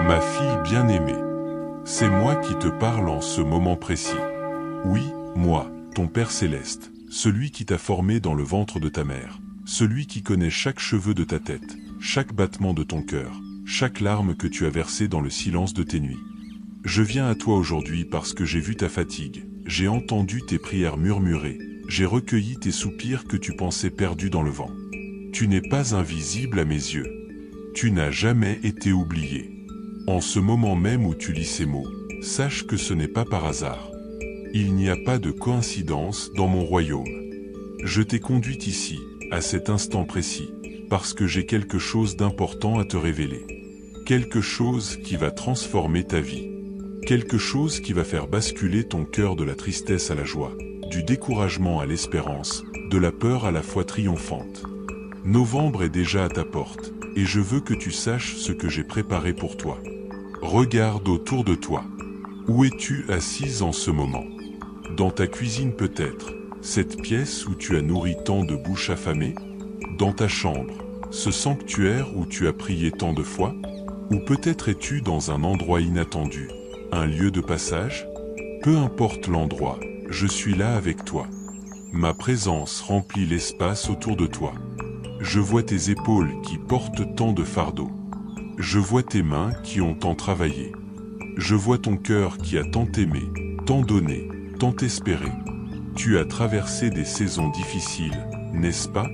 Ma fille bien-aimée, c'est moi qui te parle en ce moment précis. Oui, moi, ton Père céleste, celui qui t'a formé dans le ventre de ta mère, celui qui connaît chaque cheveu de ta tête, chaque battement de ton cœur, chaque larme que tu as versée dans le silence de tes nuits. Je viens à toi aujourd'hui parce que j'ai vu ta fatigue, j'ai entendu tes prières murmurer, j'ai recueilli tes soupirs que tu pensais perdus dans le vent. Tu n'es pas invisible à mes yeux. Tu n'as jamais été oublié. En ce moment même où tu lis ces mots, sache que ce n'est pas par hasard. Il n'y a pas de coïncidence dans mon royaume. Je t'ai conduite ici, à cet instant précis, parce que j'ai quelque chose d'important à te révéler. Quelque chose qui va transformer ta vie. Quelque chose qui va faire basculer ton cœur de la tristesse à la joie, du découragement à l'espérance, de la peur à la foi triomphante. Novembre est déjà à ta porte, et je veux que tu saches ce que j'ai préparé pour toi. Regarde autour de toi. Où es-tu assise en ce moment? Dans ta cuisine peut-être, cette pièce où tu as nourri tant de bouches affamées? Dans ta chambre, ce sanctuaire où tu as prié tant de fois? Ou peut-être es-tu dans un endroit inattendu, un lieu de passage? Peu importe l'endroit, je suis là avec toi. Ma présence remplit l'espace autour de toi. Je vois tes épaules qui portent tant de fardeaux. Je vois tes mains qui ont tant travaillé. Je vois ton cœur qui a tant aimé, tant donné, tant espéré. Tu as traversé des saisons difficiles, n'est-ce pas?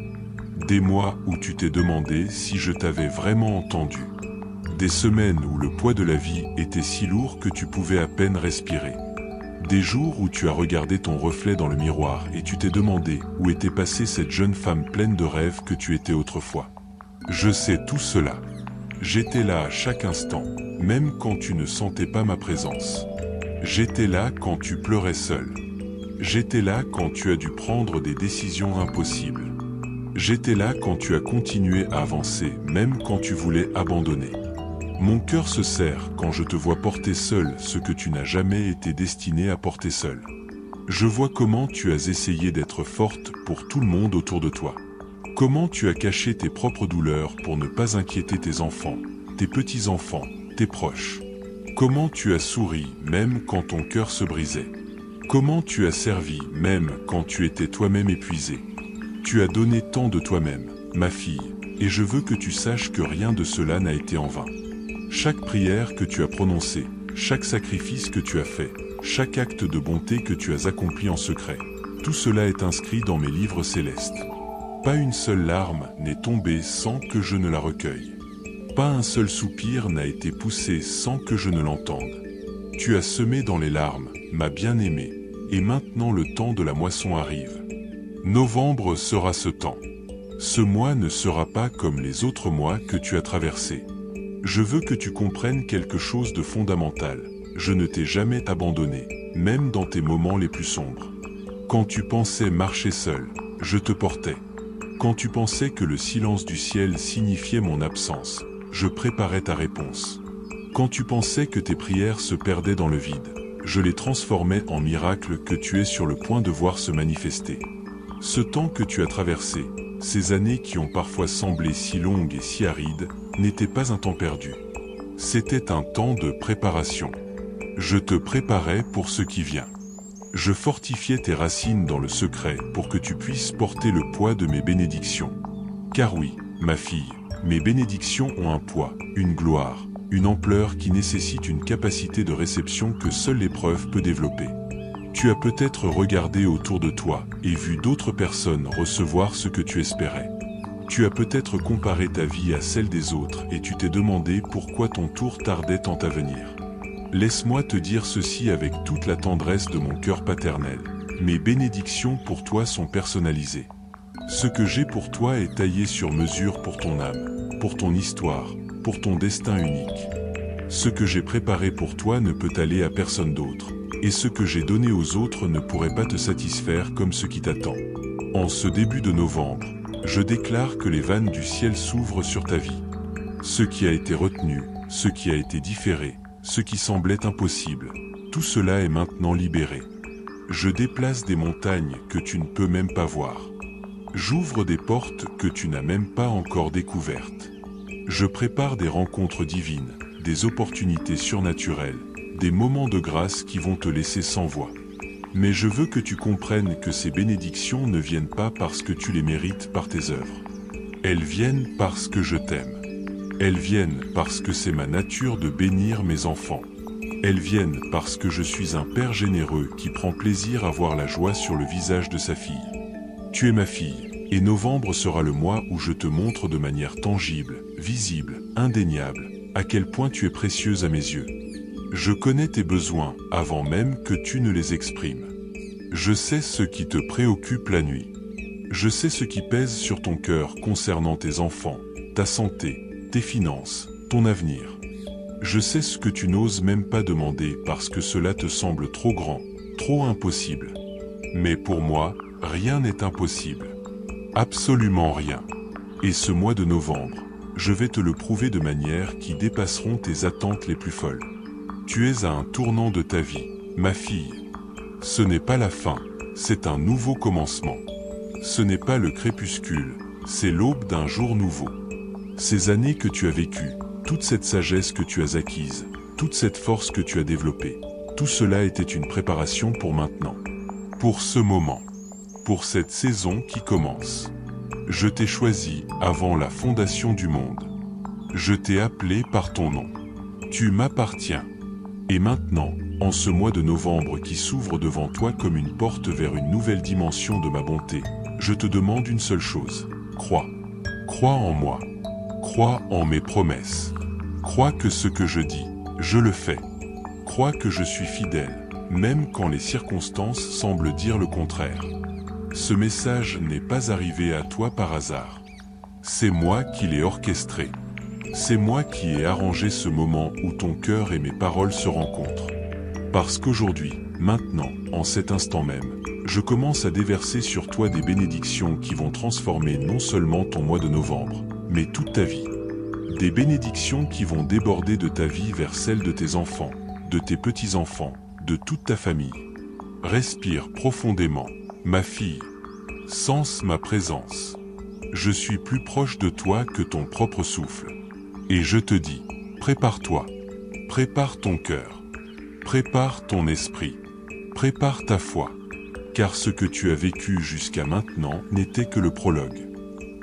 Des mois où tu t'es demandé si je t'avais vraiment entendu. Des semaines où le poids de la vie était si lourd que tu pouvais à peine respirer. Des jours où tu as regardé ton reflet dans le miroir et tu t'es demandé où était passée cette jeune femme pleine de rêves que tu étais autrefois. Je sais tout cela. J'étais là à chaque instant, même quand tu ne sentais pas ma présence. J'étais là quand tu pleurais seul. J'étais là quand tu as dû prendre des décisions impossibles. J'étais là quand tu as continué à avancer, même quand tu voulais abandonner. Mon cœur se serre quand je te vois porter seul ce que tu n'as jamais été destiné à porter seul. Je vois comment tu as essayé d'être forte pour tout le monde autour de toi. Comment tu as caché tes propres douleurs pour ne pas inquiéter tes enfants, tes petits-enfants, tes proches. Comment tu as souri même quand ton cœur se brisait. Comment tu as servi même quand tu étais toi-même épuisé. Tu as donné tant de toi-même, ma fille, et je veux que tu saches que rien de cela n'a été en vain. Chaque prière que tu as prononcée, chaque sacrifice que tu as fait, chaque acte de bonté que tu as accompli en secret, tout cela est inscrit dans mes livres célestes. Pas une seule larme n'est tombée sans que je ne la recueille. Pas un seul soupir n'a été poussé sans que je ne l'entende. Tu as semé dans les larmes, ma bien-aimée, et maintenant le temps de la moisson arrive. Novembre sera ce temps. Ce mois ne sera pas comme les autres mois que tu as traversés. Je veux que tu comprennes quelque chose de fondamental. Je ne t'ai jamais abandonné, même dans tes moments les plus sombres. Quand tu pensais marcher seul, je te portais. Quand tu pensais que le silence du ciel signifiait mon absence, je préparais ta réponse. Quand tu pensais que tes prières se perdaient dans le vide, je les transformais en miracles que tu es sur le point de voir se manifester. Ce temps que tu as traversé, ces années qui ont parfois semblé si longues et si arides, n'était pas un temps perdu. C'était un temps de préparation. Je te préparais pour ce qui vient. Je fortifiais tes racines dans le secret pour que tu puisses porter le poids de mes bénédictions. Car oui, ma fille, mes bénédictions ont un poids, une gloire, une ampleur qui nécessite une capacité de réception que seule l'épreuve peut développer. Tu as peut-être regardé autour de toi et vu d'autres personnes recevoir ce que tu espérais. Tu as peut-être comparé ta vie à celle des autres et tu t'es demandé pourquoi ton tour tardait tant à venir. Laisse-moi te dire ceci avec toute la tendresse de mon cœur paternel. Mes bénédictions pour toi sont personnalisées. Ce que j'ai pour toi est taillé sur mesure pour ton âme, pour ton histoire, pour ton destin unique. Ce que j'ai préparé pour toi ne peut aller à personne d'autre, et ce que j'ai donné aux autres ne pourrait pas te satisfaire comme ce qui t'attend. En ce début de novembre, je déclare que les vannes du ciel s'ouvrent sur ta vie. Ce qui a été retenu, ce qui a été différé, ce qui semblait impossible, tout cela est maintenant libéré. Je déplace des montagnes que tu ne peux même pas voir. J'ouvre des portes que tu n'as même pas encore découvertes. Je prépare des rencontres divines, des opportunités surnaturelles, des moments de grâce qui vont te laisser sans voix. Mais je veux que tu comprennes que ces bénédictions ne viennent pas parce que tu les mérites par tes œuvres. Elles viennent parce que je t'aime. Elles viennent parce que c'est ma nature de bénir mes enfants. Elles viennent parce que je suis un père généreux qui prend plaisir à voir la joie sur le visage de sa fille. Tu es ma fille, et novembre sera le mois où je te montre de manière tangible, visible, indéniable, à quel point tu es précieuse à mes yeux. Je connais tes besoins avant même que tu ne les exprimes. Je sais ce qui te préoccupe la nuit. Je sais ce qui pèse sur ton cœur concernant tes enfants, ta santé, tes finances, ton avenir. Je sais ce que tu n'oses même pas demander parce que cela te semble trop grand, trop impossible. Mais pour moi, rien n'est impossible. Absolument rien. Et ce mois de novembre, je vais te le prouver de manières qui dépasseront tes attentes les plus folles. Tu es à un tournant de ta vie, ma fille. Ce n'est pas la fin, c'est un nouveau commencement. Ce n'est pas le crépuscule, c'est l'aube d'un jour nouveau. Ces années que tu as vécues, toute cette sagesse que tu as acquise, toute cette force que tu as développée, tout cela était une préparation pour maintenant. Pour ce moment. Pour cette saison qui commence. Je t'ai choisi avant la fondation du monde. Je t'ai appelé par ton nom. Tu m'appartiens. Et maintenant, en ce mois de novembre qui s'ouvre devant toi comme une porte vers une nouvelle dimension de ma bonté, je te demande une seule chose. Crois. Crois en moi. Crois en mes promesses. Crois que ce que je dis, je le fais. Crois que je suis fidèle, même quand les circonstances semblent dire le contraire. Ce message n'est pas arrivé à toi par hasard. C'est moi qui l'ai orchestré. C'est moi qui ai arrangé ce moment où ton cœur et mes paroles se rencontrent. Parce qu'aujourd'hui, maintenant, en cet instant même, je commence à déverser sur toi des bénédictions qui vont transformer non seulement ton mois de novembre, mais toute ta vie. Des bénédictions qui vont déborder de ta vie vers celle de tes enfants, de tes petits-enfants, de toute ta famille. Respire profondément, ma fille. Sens ma présence. Je suis plus proche de toi que ton propre souffle. Et je te dis, prépare-toi. Prépare ton cœur. Prépare ton esprit. Prépare ta foi. Car ce que tu as vécu jusqu'à maintenant n'était que le prologue.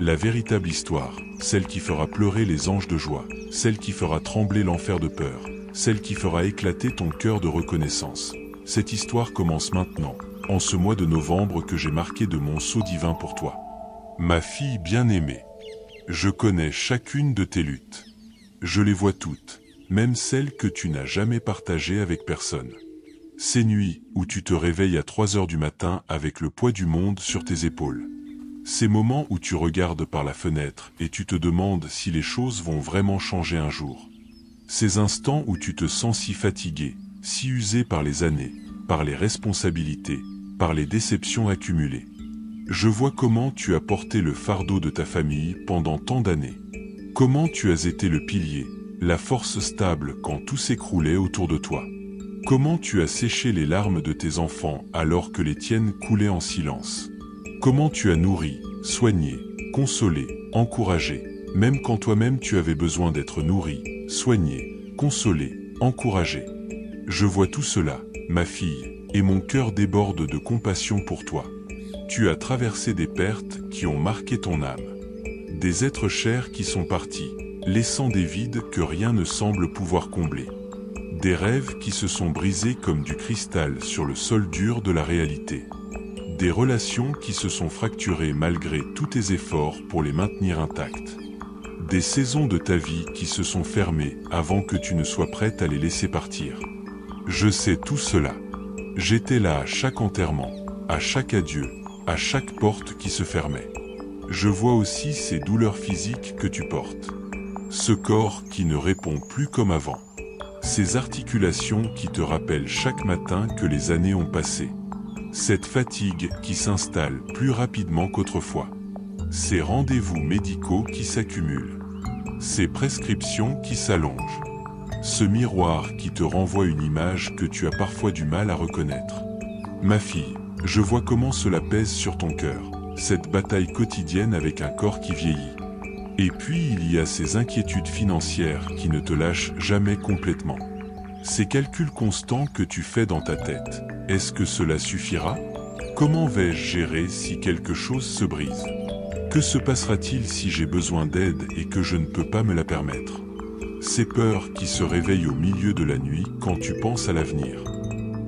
La véritable histoire, celle qui fera pleurer les anges de joie, celle qui fera trembler l'enfer de peur, celle qui fera éclater ton cœur de reconnaissance. Cette histoire commence maintenant, en ce mois de novembre que j'ai marqué de mon sceau divin pour toi. Ma fille bien-aimée, je connais chacune de tes luttes. Je les vois toutes, même celles que tu n'as jamais partagées avec personne. Ces nuits où tu te réveilles à 3 heures du matin avec le poids du monde sur tes épaules. Ces moments où tu regardes par la fenêtre et tu te demandes si les choses vont vraiment changer un jour. Ces instants où tu te sens si fatigué, si usé par les années, par les responsabilités, par les déceptions accumulées. Je vois comment tu as porté le fardeau de ta famille pendant tant d'années. Comment tu as été le pilier, la force stable quand tout s'écroulait autour de toi. Comment tu as séché les larmes de tes enfants alors que les tiennes coulaient en silence. Comment tu as nourri, soigné, consolé, encouragé, même quand toi-même tu avais besoin d'être nourri, soigné, consolé, encouragé. Je vois tout cela, ma fille, et mon cœur déborde de compassion pour toi. Tu as traversé des pertes qui ont marqué ton âme. Des êtres chers qui sont partis, laissant des vides que rien ne semble pouvoir combler. Des rêves qui se sont brisés comme du cristal sur le sol dur de la réalité. Des relations qui se sont fracturées malgré tous tes efforts pour les maintenir intactes. Des saisons de ta vie qui se sont fermées avant que tu ne sois prête à les laisser partir. Je sais tout cela. J'étais là à chaque enterrement, à chaque adieu, à chaque porte qui se fermait. Je vois aussi ces douleurs physiques que tu portes. Ce corps qui ne répond plus comme avant. Ces articulations qui te rappellent chaque matin que les années ont passé. Cette fatigue qui s'installe plus rapidement qu'autrefois. Ces rendez-vous médicaux qui s'accumulent. Ces prescriptions qui s'allongent. Ce miroir qui te renvoie une image que tu as parfois du mal à reconnaître. Ma fille, je vois comment cela pèse sur ton cœur, cette bataille quotidienne avec un corps qui vieillit. Et puis il y a ces inquiétudes financières qui ne te lâchent jamais complètement. Ces calculs constants que tu fais dans ta tête, est-ce que cela suffira? Comment vais-je gérer si quelque chose se brise? Que se passera-t-il si j'ai besoin d'aide et que je ne peux pas me la permettre? Ces peurs qui se réveillent au milieu de la nuit quand tu penses à l'avenir.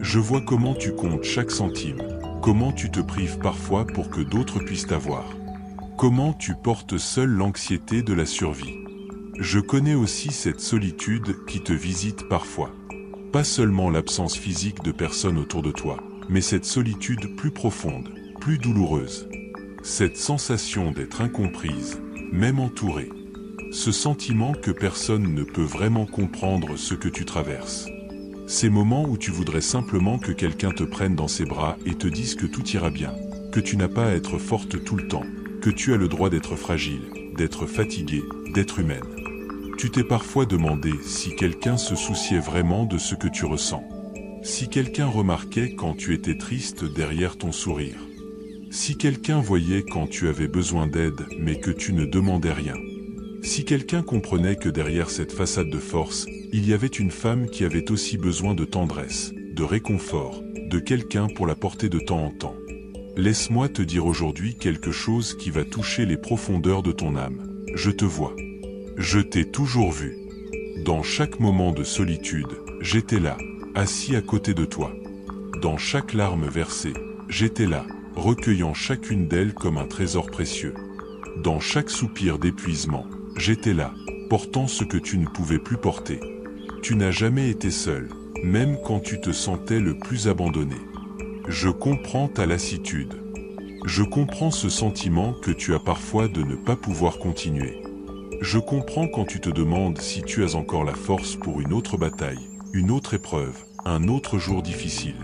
Je vois comment tu comptes chaque centime, comment tu te prives parfois pour que d'autres puissent t'avoir. Comment tu portes seul l'anxiété de la survie. Je connais aussi cette solitude qui te visite parfois. Pas seulement l'absence physique de personnes autour de toi, mais cette solitude plus profonde, plus douloureuse. Cette sensation d'être incomprise, même entourée. Ce sentiment que personne ne peut vraiment comprendre ce que tu traverses. Ces moments où tu voudrais simplement que quelqu'un te prenne dans ses bras et te dise que tout ira bien, que tu n'as pas à être forte tout le temps, que tu as le droit d'être fragile, d'être fatiguée, d'être humaine. Tu t'es parfois demandé si quelqu'un se souciait vraiment de ce que tu ressens. Si quelqu'un remarquait quand tu étais triste derrière ton sourire. Si quelqu'un voyait quand tu avais besoin d'aide mais que tu ne demandais rien. Si quelqu'un comprenait que derrière cette façade de force, il y avait une femme qui avait aussi besoin de tendresse, de réconfort, de quelqu'un pour la porter de temps en temps. Laisse-moi te dire aujourd'hui quelque chose qui va toucher les profondeurs de ton âme. Je te vois. Je t'ai toujours vu. Dans chaque moment de solitude, j'étais là, assis à côté de toi. Dans chaque larme versée, j'étais là, recueillant chacune d'elles comme un trésor précieux. Dans chaque soupir d'épuisement, j'étais là, portant ce que tu ne pouvais plus porter. Tu n'as jamais été seul, même quand tu te sentais le plus abandonné. Je comprends ta lassitude. Je comprends ce sentiment que tu as parfois de ne pas pouvoir continuer. Je comprends quand tu te demandes si tu as encore la force pour une autre bataille, une autre épreuve, un autre jour difficile.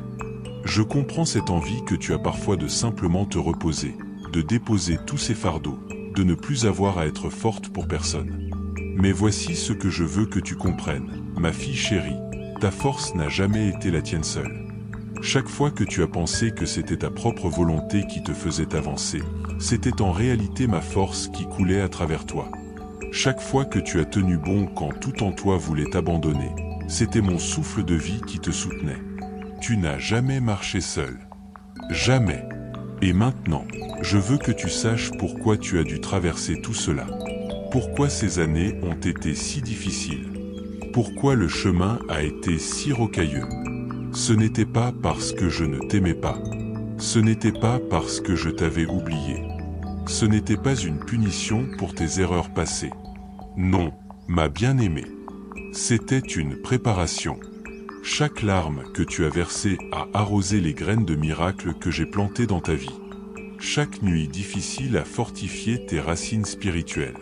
Je comprends cette envie que tu as parfois de simplement te reposer, de déposer tous ces fardeaux, de ne plus avoir à être forte pour personne. Mais voici ce que je veux que tu comprennes, ma fille chérie, ta force n'a jamais été la tienne seule. Chaque fois que tu as pensé que c'était ta propre volonté qui te faisait avancer, c'était en réalité ma force qui coulait à travers toi. Chaque fois que tu as tenu bon quand tout en toi voulait t'abandonner, c'était mon souffle de vie qui te soutenait. Tu n'as jamais marché seul. Jamais. Et maintenant, je veux que tu saches pourquoi tu as dû traverser tout cela. Pourquoi ces années ont été si difficiles. Pourquoi le chemin a été si rocailleux. Ce n'était pas parce que je ne t'aimais pas. Ce n'était pas parce que je t'avais oublié. Ce n'était pas une punition pour tes erreurs passées. Non, ma bien-aimée. C'était une préparation. Chaque larme que tu as versée a arrosé les graines de miracle que j'ai plantées dans ta vie. Chaque nuit difficile a fortifié tes racines spirituelles.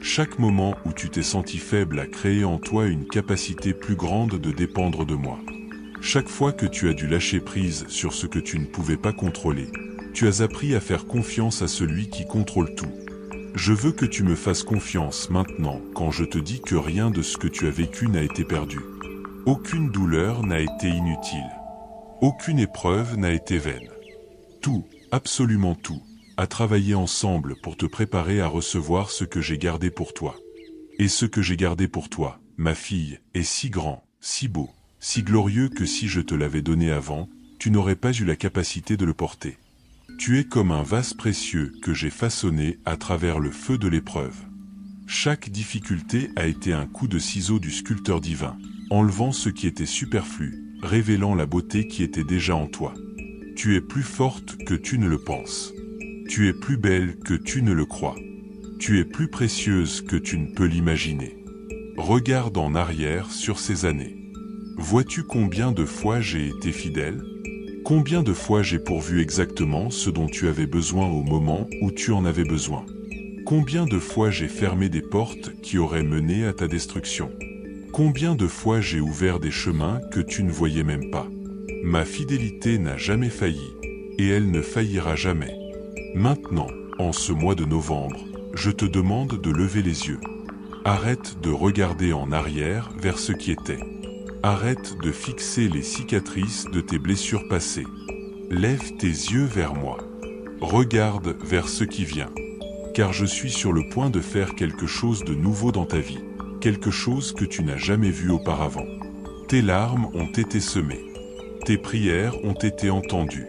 Chaque moment où tu t'es senti faible a créé en toi une capacité plus grande de dépendre de moi. Chaque fois que tu as dû lâcher prise sur ce que tu ne pouvais pas contrôler, tu as appris à faire confiance à celui qui contrôle tout. Je veux que tu me fasses confiance maintenant quand je te dis que rien de ce que tu as vécu n'a été perdu. Aucune douleur n'a été inutile. Aucune épreuve n'a été vaine. Tout, absolument tout, a travaillé ensemble pour te préparer à recevoir ce que j'ai gardé pour toi. Et ce que j'ai gardé pour toi, ma fille, est si grand, si beau, si glorieux que si je te l'avais donné avant, tu n'aurais pas eu la capacité de le porter. Tu es comme un vase précieux que j'ai façonné à travers le feu de l'épreuve. Chaque difficulté a été un coup de ciseau du sculpteur divin, enlevant ce qui était superflu, révélant la beauté qui était déjà en toi. Tu es plus forte que tu ne le penses. Tu es plus belle que tu ne le crois. Tu es plus précieuse que tu ne peux l'imaginer. Regarde en arrière sur ces années. Vois-tu combien de fois j'ai été fidèle? Combien de fois j'ai pourvu exactement ce dont tu avais besoin au moment où tu en avais besoin? Combien de fois j'ai fermé des portes qui auraient mené à ta destruction? Combien de fois j'ai ouvert des chemins que tu ne voyais même pas? Ma fidélité n'a jamais failli, et elle ne faillira jamais. Maintenant, en ce mois de novembre, je te demande de lever les yeux. Arrête de regarder en arrière vers ce qui était. Arrête de fixer les cicatrices de tes blessures passées. Lève tes yeux vers moi. Regarde vers ce qui vient. car je suis sur le point de faire quelque chose de nouveau dans ta vie, quelque chose que tu n'as jamais vu auparavant. Tes larmes ont été semées. Tes prières ont été entendues.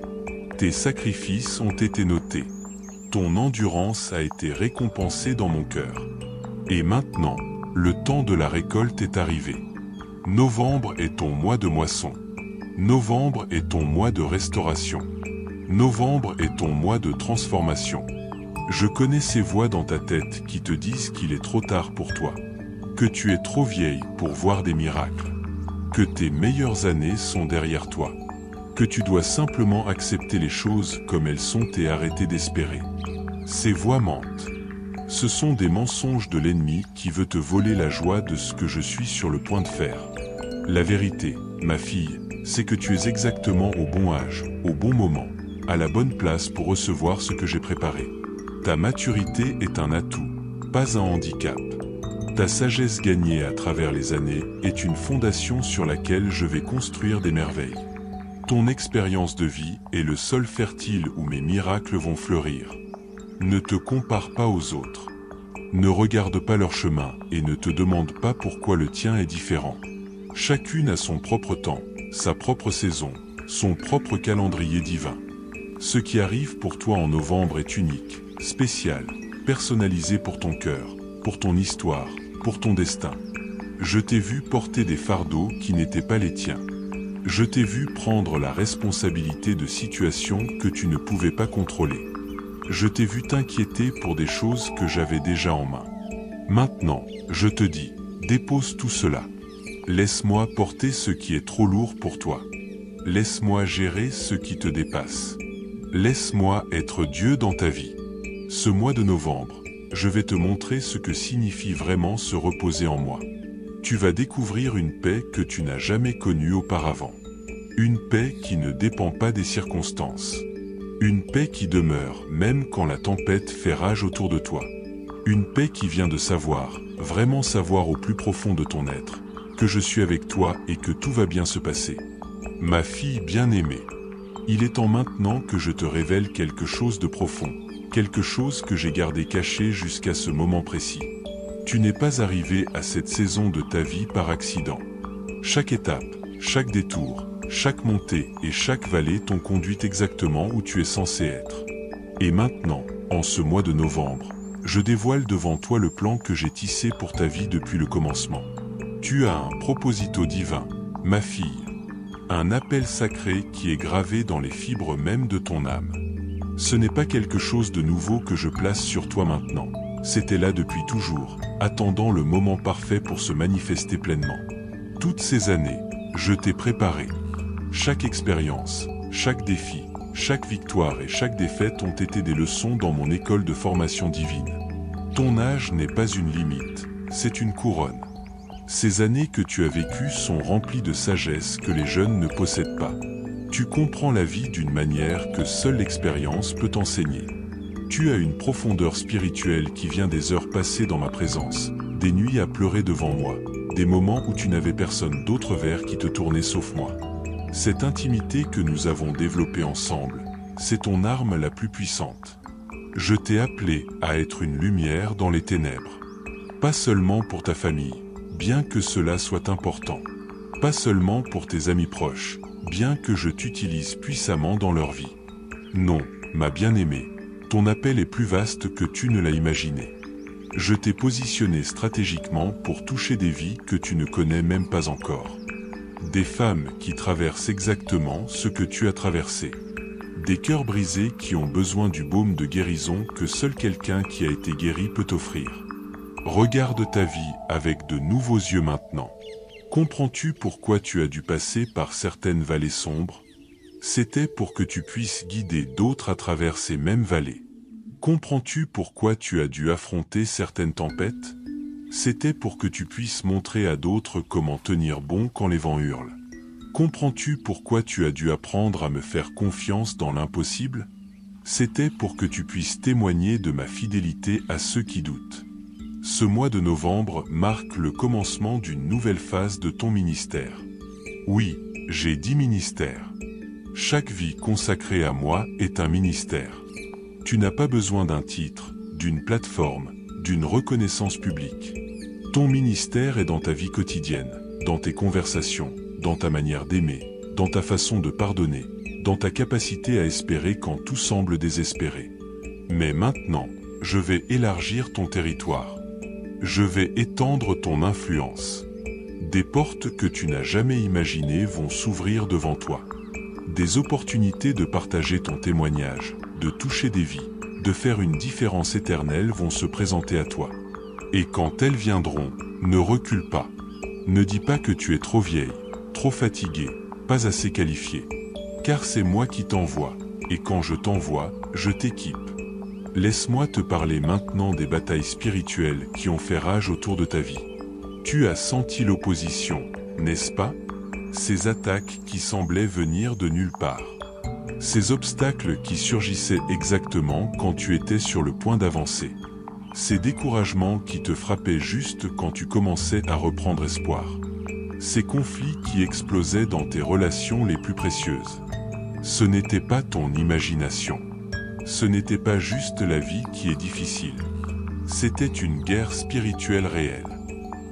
Tes sacrifices ont été notés. Ton endurance a été récompensée dans mon cœur. Et maintenant, le temps de la récolte est arrivé. Novembre est ton mois de moisson. Novembre est ton mois de restauration. Novembre est ton mois de transformation. Je connais ces voix dans ta tête qui te disent qu'il est trop tard pour toi, que tu es trop vieille pour voir des miracles, que tes meilleures années sont derrière toi, que tu dois simplement accepter les choses comme elles sont et arrêter d'espérer. Ces voix mentent. Ce sont des mensonges de l'ennemi qui veut te voler la joie de ce que je suis sur le point de faire. La vérité, ma fille, c'est que tu es exactement au bon âge, au bon moment, à la bonne place pour recevoir ce que j'ai préparé. Ta maturité est un atout, pas un handicap. Ta sagesse gagnée à travers les années est une fondation sur laquelle je vais construire des merveilles. Ton expérience de vie est le sol fertile où mes miracles vont fleurir. Ne te compare pas aux autres. Ne regarde pas leur chemin et ne te demande pas pourquoi le tien est différent. Chacune a son propre temps, sa propre saison, son propre calendrier divin. Ce qui arrive pour toi en novembre est unique, spécial, personnalisé pour ton cœur, pour ton histoire, pour ton destin. Je t'ai vu porter des fardeaux qui n'étaient pas les tiens. Je t'ai vu prendre la responsabilité de situations que tu ne pouvais pas contrôler. Je t'ai vu t'inquiéter pour des choses que j'avais déjà en main. Maintenant, je te dis, dépose tout cela. Laisse-moi porter ce qui est trop lourd pour toi. Laisse-moi gérer ce qui te dépasse. Laisse-moi être Dieu dans ta vie. Ce mois de novembre, je vais te montrer ce que signifie vraiment se reposer en moi. Tu vas découvrir une paix que tu n'as jamais connue auparavant. Une paix qui ne dépend pas des circonstances. Une paix qui demeure même quand la tempête fait rage autour de toi. Une paix qui vient de savoir, vraiment savoir au plus profond de ton être, que je suis avec toi et que tout va bien se passer. Ma fille bien-aimée, il est temps maintenant que je te révèle quelque chose de profond, quelque chose que j'ai gardé caché jusqu'à ce moment précis. Tu n'es pas arrivé à cette saison de ta vie par accident. Chaque étape, chaque détour, chaque montée et chaque vallée t'ont conduit exactement où tu es censé être. Et maintenant, en ce mois de novembre, je dévoile devant toi le plan que j'ai tissé pour ta vie depuis le commencement. Tu as un proposito divin, ma fille. Un appel sacré qui est gravé dans les fibres mêmes de ton âme. Ce n'est pas quelque chose de nouveau que je place sur toi maintenant. C'était là depuis toujours, attendant le moment parfait pour se manifester pleinement. Toutes ces années, je t'ai préparé. Chaque expérience, chaque défi, chaque victoire et chaque défaite ont été des leçons dans mon école de formation divine. Ton âge n'est pas une limite, c'est une couronne. Ces années que tu as vécues sont remplies de sagesse que les jeunes ne possèdent pas. Tu comprends la vie d'une manière que seule l'expérience peut enseigner. Tu as une profondeur spirituelle qui vient des heures passées dans ma présence, des nuits à pleurer devant moi, des moments où tu n'avais personne d'autre vers qui te tournait sauf moi. Cette intimité que nous avons développée ensemble, c'est ton arme la plus puissante. Je t'ai appelé à être une lumière dans les ténèbres. Pas seulement pour ta famille, bien que cela soit important. Pas seulement pour tes amis proches, bien que je t'utilise puissamment dans leur vie. Non, ma bien-aimée, ton appel est plus vaste que tu ne l'as imaginé. Je t'ai positionné stratégiquement pour toucher des vies que tu ne connais même pas encore. Des femmes qui traversent exactement ce que tu as traversé. Des cœurs brisés qui ont besoin du baume de guérison que seul quelqu'un qui a été guéri peut offrir. Regarde ta vie avec de nouveaux yeux maintenant. Comprends-tu pourquoi tu as dû passer par certaines vallées sombres? C'était pour que tu puisses guider d'autres à travers ces mêmes vallées. Comprends-tu pourquoi tu as dû affronter certaines tempêtes? C'était pour que tu puisses montrer à d'autres comment tenir bon quand les vents hurlent. Comprends-tu pourquoi tu as dû apprendre à me faire confiance dans l'impossible? C'était pour que tu puisses témoigner de ma fidélité à ceux qui doutent. Ce mois de novembre marque le commencement d'une nouvelle phase de ton ministère. Oui, j'ai 10 ministères. Chaque vie consacrée à moi est un ministère. Tu n'as pas besoin d'un titre, d'une plateforme, d'une reconnaissance publique. Ton ministère est dans ta vie quotidienne, dans tes conversations, dans ta manière d'aimer, dans ta façon de pardonner, dans ta capacité à espérer quand tout semble désespéré. Mais maintenant, je vais élargir ton territoire. Je vais étendre ton influence. Des portes que tu n'as jamais imaginées vont s'ouvrir devant toi. Des opportunités de partager ton témoignage, de toucher des vies, de faire une différence éternelle vont se présenter à toi. Et quand elles viendront, ne recule pas. Ne dis pas que tu es trop vieille, trop fatiguée, pas assez qualifiée. Car c'est moi qui t'envoie, et quand je t'envoie, je t'équipe. Laisse-moi te parler maintenant des batailles spirituelles qui ont fait rage autour de ta vie. Tu as senti l'opposition, n'est-ce pas? Ces attaques qui semblaient venir de nulle part. Ces obstacles qui surgissaient exactement quand tu étais sur le point d'avancer. Ces découragements qui te frappaient juste quand tu commençais à reprendre espoir. Ces conflits qui explosaient dans tes relations les plus précieuses. Ce n'était pas ton imagination. Ce n'était pas juste la vie qui est difficile. C'était une guerre spirituelle réelle.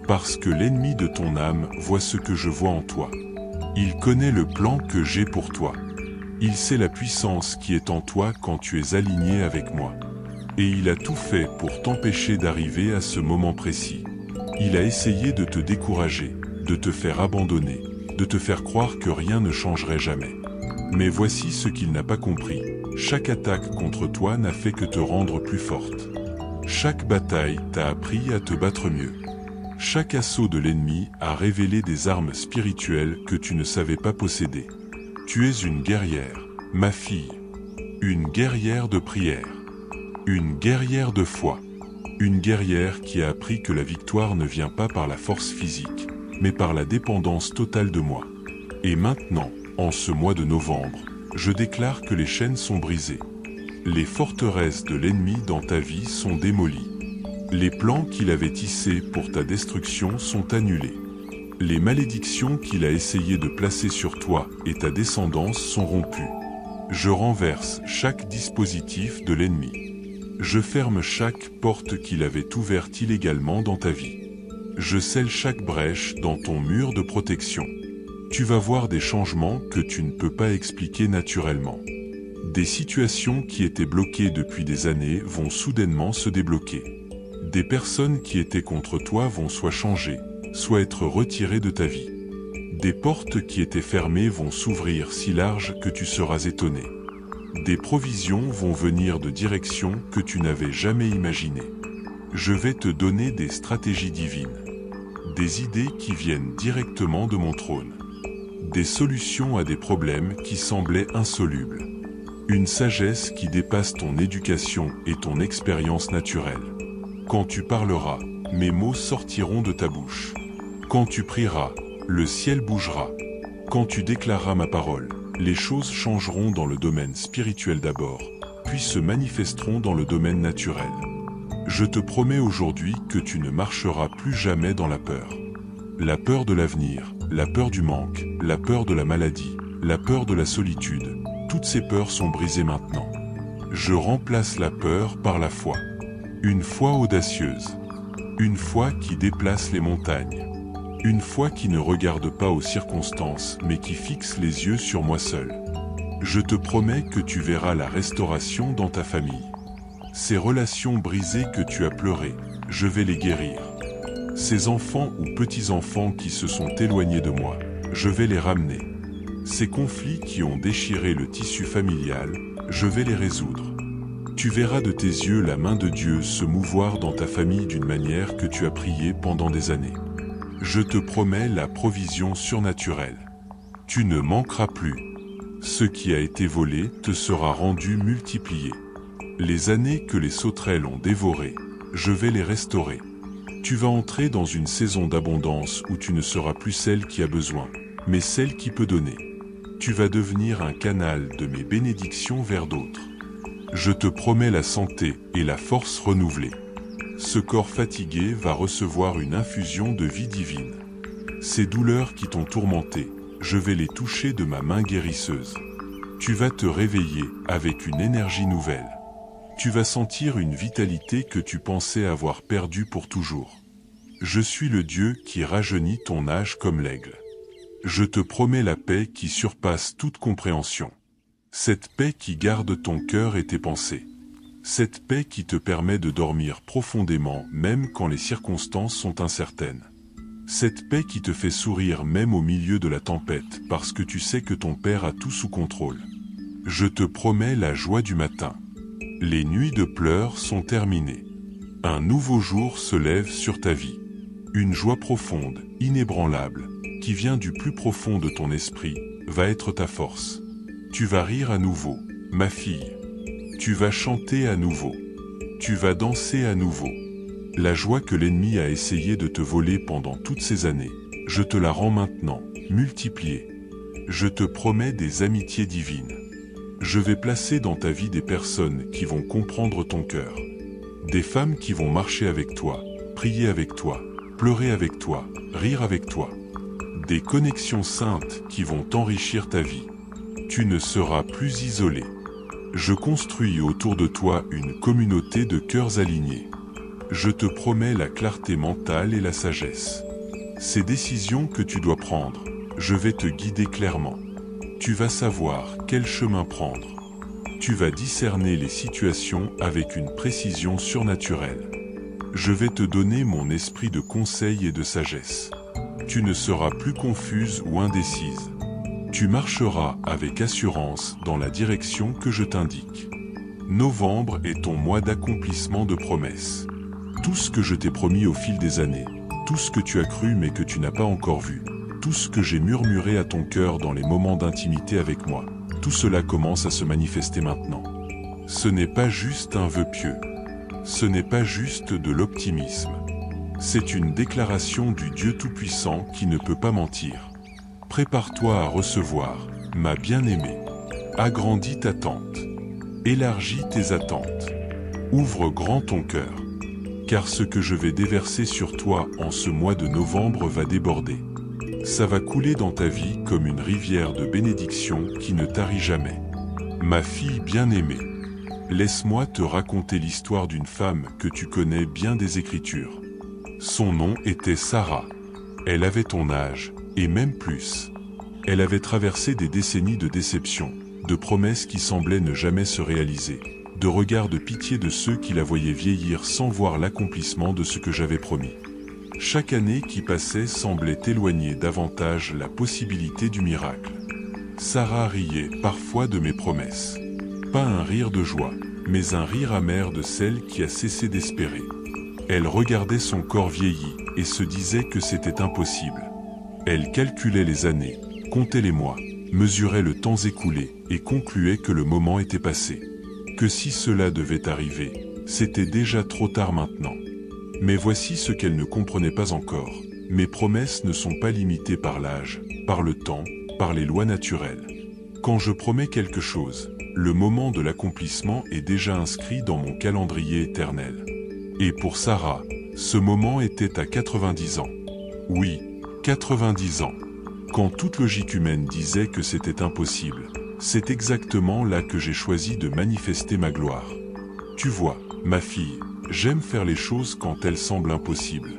Parce que l'ennemi de ton âme voit ce que je vois en toi. Il connaît le plan que j'ai pour toi. Il sait la puissance qui est en toi quand tu es aligné avec moi. Et il a tout fait pour t'empêcher d'arriver à ce moment précis. Il a essayé de te décourager, de te faire abandonner, de te faire croire que rien ne changerait jamais. Mais voici ce qu'il n'a pas compris. Chaque attaque contre toi n'a fait que te rendre plus forte. Chaque bataille t'a appris à te battre mieux. Chaque assaut de l'ennemi a révélé des armes spirituelles que tu ne savais pas posséder. Tu es une guerrière, ma fille. Une guerrière de prière. Une guerrière de foi. Une guerrière qui a appris que la victoire ne vient pas par la force physique, mais par la dépendance totale de moi. Et maintenant, en ce mois de novembre, je déclare que les chaînes sont brisées. Les forteresses de l'ennemi dans ta vie sont démolies. Les plans qu'il avait tissés pour ta destruction sont annulés. Les malédictions qu'il a essayé de placer sur toi et ta descendance sont rompues. Je renverse chaque dispositif de l'ennemi. Je ferme chaque porte qu'il avait ouverte illégalement dans ta vie. Je scelle chaque brèche dans ton mur de protection. Tu vas voir des changements que tu ne peux pas expliquer naturellement. Des situations qui étaient bloquées depuis des années vont soudainement se débloquer. Des personnes qui étaient contre toi vont soit changer, soit être retirées de ta vie. Des portes qui étaient fermées vont s'ouvrir si larges que tu seras étonné. Des provisions vont venir de directions que tu n'avais jamais imaginées. Je vais te donner des stratégies divines. Des idées qui viennent directement de mon trône. Des solutions à des problèmes qui semblaient insolubles. Une sagesse qui dépasse ton éducation et ton expérience naturelle. Quand tu parleras, mes mots sortiront de ta bouche. Quand tu prieras, le ciel bougera. Quand tu déclareras ma parole, les choses changeront dans le domaine spirituel d'abord, puis se manifesteront dans le domaine naturel. Je te promets aujourd'hui que tu ne marcheras plus jamais dans la peur. La peur de l'avenir, la peur du manque, la peur de la maladie, la peur de la solitude, toutes ces peurs sont brisées maintenant. Je remplace la peur par la foi. Une foi audacieuse. Une foi qui déplace les montagnes. Une foi qui ne regarde pas aux circonstances, mais qui fixe les yeux sur moi seul. Je te promets que tu verras la restauration dans ta famille. Ces relations brisées que tu as pleurées, je vais les guérir. Ces enfants ou petits-enfants qui se sont éloignés de moi, je vais les ramener. Ces conflits qui ont déchiré le tissu familial, je vais les résoudre. Tu verras de tes yeux la main de Dieu se mouvoir dans ta famille d'une manière que tu as prié pendant des années. Je te promets la provision surnaturelle. Tu ne manqueras plus. Ce qui a été volé te sera rendu multiplié. Les années que les sauterelles ont dévorées, je vais les restaurer. Tu vas entrer dans une saison d'abondance où tu ne seras plus celle qui a besoin, mais celle qui peut donner. Tu vas devenir un canal de mes bénédictions vers d'autres. Je te promets la santé et la force renouvelée. Ce corps fatigué va recevoir une infusion de vie divine. Ces douleurs qui t'ont tourmenté, je vais les toucher de ma main guérisseuse. Tu vas te réveiller avec une énergie nouvelle. Tu vas sentir une vitalité que tu pensais avoir perdue pour toujours. Je suis le Dieu qui rajeunit ton âge comme l'aigle. Je te promets la paix qui surpasse toute compréhension. Cette paix qui garde ton cœur et tes pensées. Cette paix qui te permet de dormir profondément même quand les circonstances sont incertaines. Cette paix qui te fait sourire même au milieu de la tempête parce que tu sais que ton Père a tout sous contrôle. Je te promets la joie du matin. Les nuits de pleurs sont terminées. Un nouveau jour se lève sur ta vie. Une joie profonde, inébranlable, qui vient du plus profond de ton esprit, va être ta force. Tu vas rire à nouveau, ma fille. Tu vas chanter à nouveau. Tu vas danser à nouveau. La joie que l'ennemi a essayé de te voler pendant toutes ces années, je te la rends maintenant, multipliée. Je te promets des amitiés divines. Je vais placer dans ta vie des personnes qui vont comprendre ton cœur. Des femmes qui vont marcher avec toi, prier avec toi, pleurer avec toi, rire avec toi. Des connexions saintes qui vont enrichir ta vie. Tu ne seras plus isolé. Je construis autour de toi une communauté de cœurs alignés. Je te promets la clarté mentale et la sagesse. Ces décisions que tu dois prendre, je vais te guider clairement. Tu vas savoir quel chemin prendre. Tu vas discerner les situations avec une précision surnaturelle. Je vais te donner mon esprit de conseil et de sagesse. Tu ne seras plus confuse ou indécise. Tu marcheras avec assurance dans la direction que je t'indique. Novembre est ton mois d'accomplissement de promesses. Tout ce que je t'ai promis au fil des années, tout ce que tu as cru mais que tu n'as pas encore vu, tout ce que j'ai murmuré à ton cœur dans les moments d'intimité avec moi, tout cela commence à se manifester maintenant. Ce n'est pas juste un vœu pieux. Ce n'est pas juste de l'optimisme. C'est une déclaration du Dieu Tout-Puissant qui ne peut pas mentir. Prépare-toi à recevoir, ma bien-aimée. Agrandis ta tente. Élargis tes attentes. Ouvre grand ton cœur. Car ce que je vais déverser sur toi en ce mois de novembre va déborder. Ça va couler dans ta vie comme une rivière de bénédiction qui ne tarit jamais. Ma fille bien-aimée, laisse-moi te raconter l'histoire d'une femme que tu connais bien des Écritures. Son nom était Sarah. Elle avait ton âge, et même plus. Elle avait traversé des décennies de déceptions, de promesses qui semblaient ne jamais se réaliser, de regards de pitié de ceux qui la voyaient vieillir sans voir l'accomplissement de ce que j'avais promis. Chaque année qui passait semblait éloigner davantage la possibilité du miracle. Sarah riait parfois de mes promesses. Pas un rire de joie, mais un rire amer de celle qui a cessé d'espérer. Elle regardait son corps vieilli et se disait que c'était impossible. Elle calculait les années, comptait les mois, mesurait le temps écoulé et concluait que le moment était passé. Que si cela devait arriver, c'était déjà trop tard maintenant. Mais voici ce qu'elle ne comprenait pas encore. Mes promesses ne sont pas limitées par l'âge, par le temps, par les lois naturelles. Quand je promets quelque chose, le moment de l'accomplissement est déjà inscrit dans mon calendrier éternel. Et pour Sarah, ce moment était à 90 ans. Oui, 90 ans. Quand toute logique humaine disait que c'était impossible, c'est exactement là que j'ai choisi de manifester ma gloire. Tu vois, ma fille, j'aime faire les choses quand elles semblent impossibles.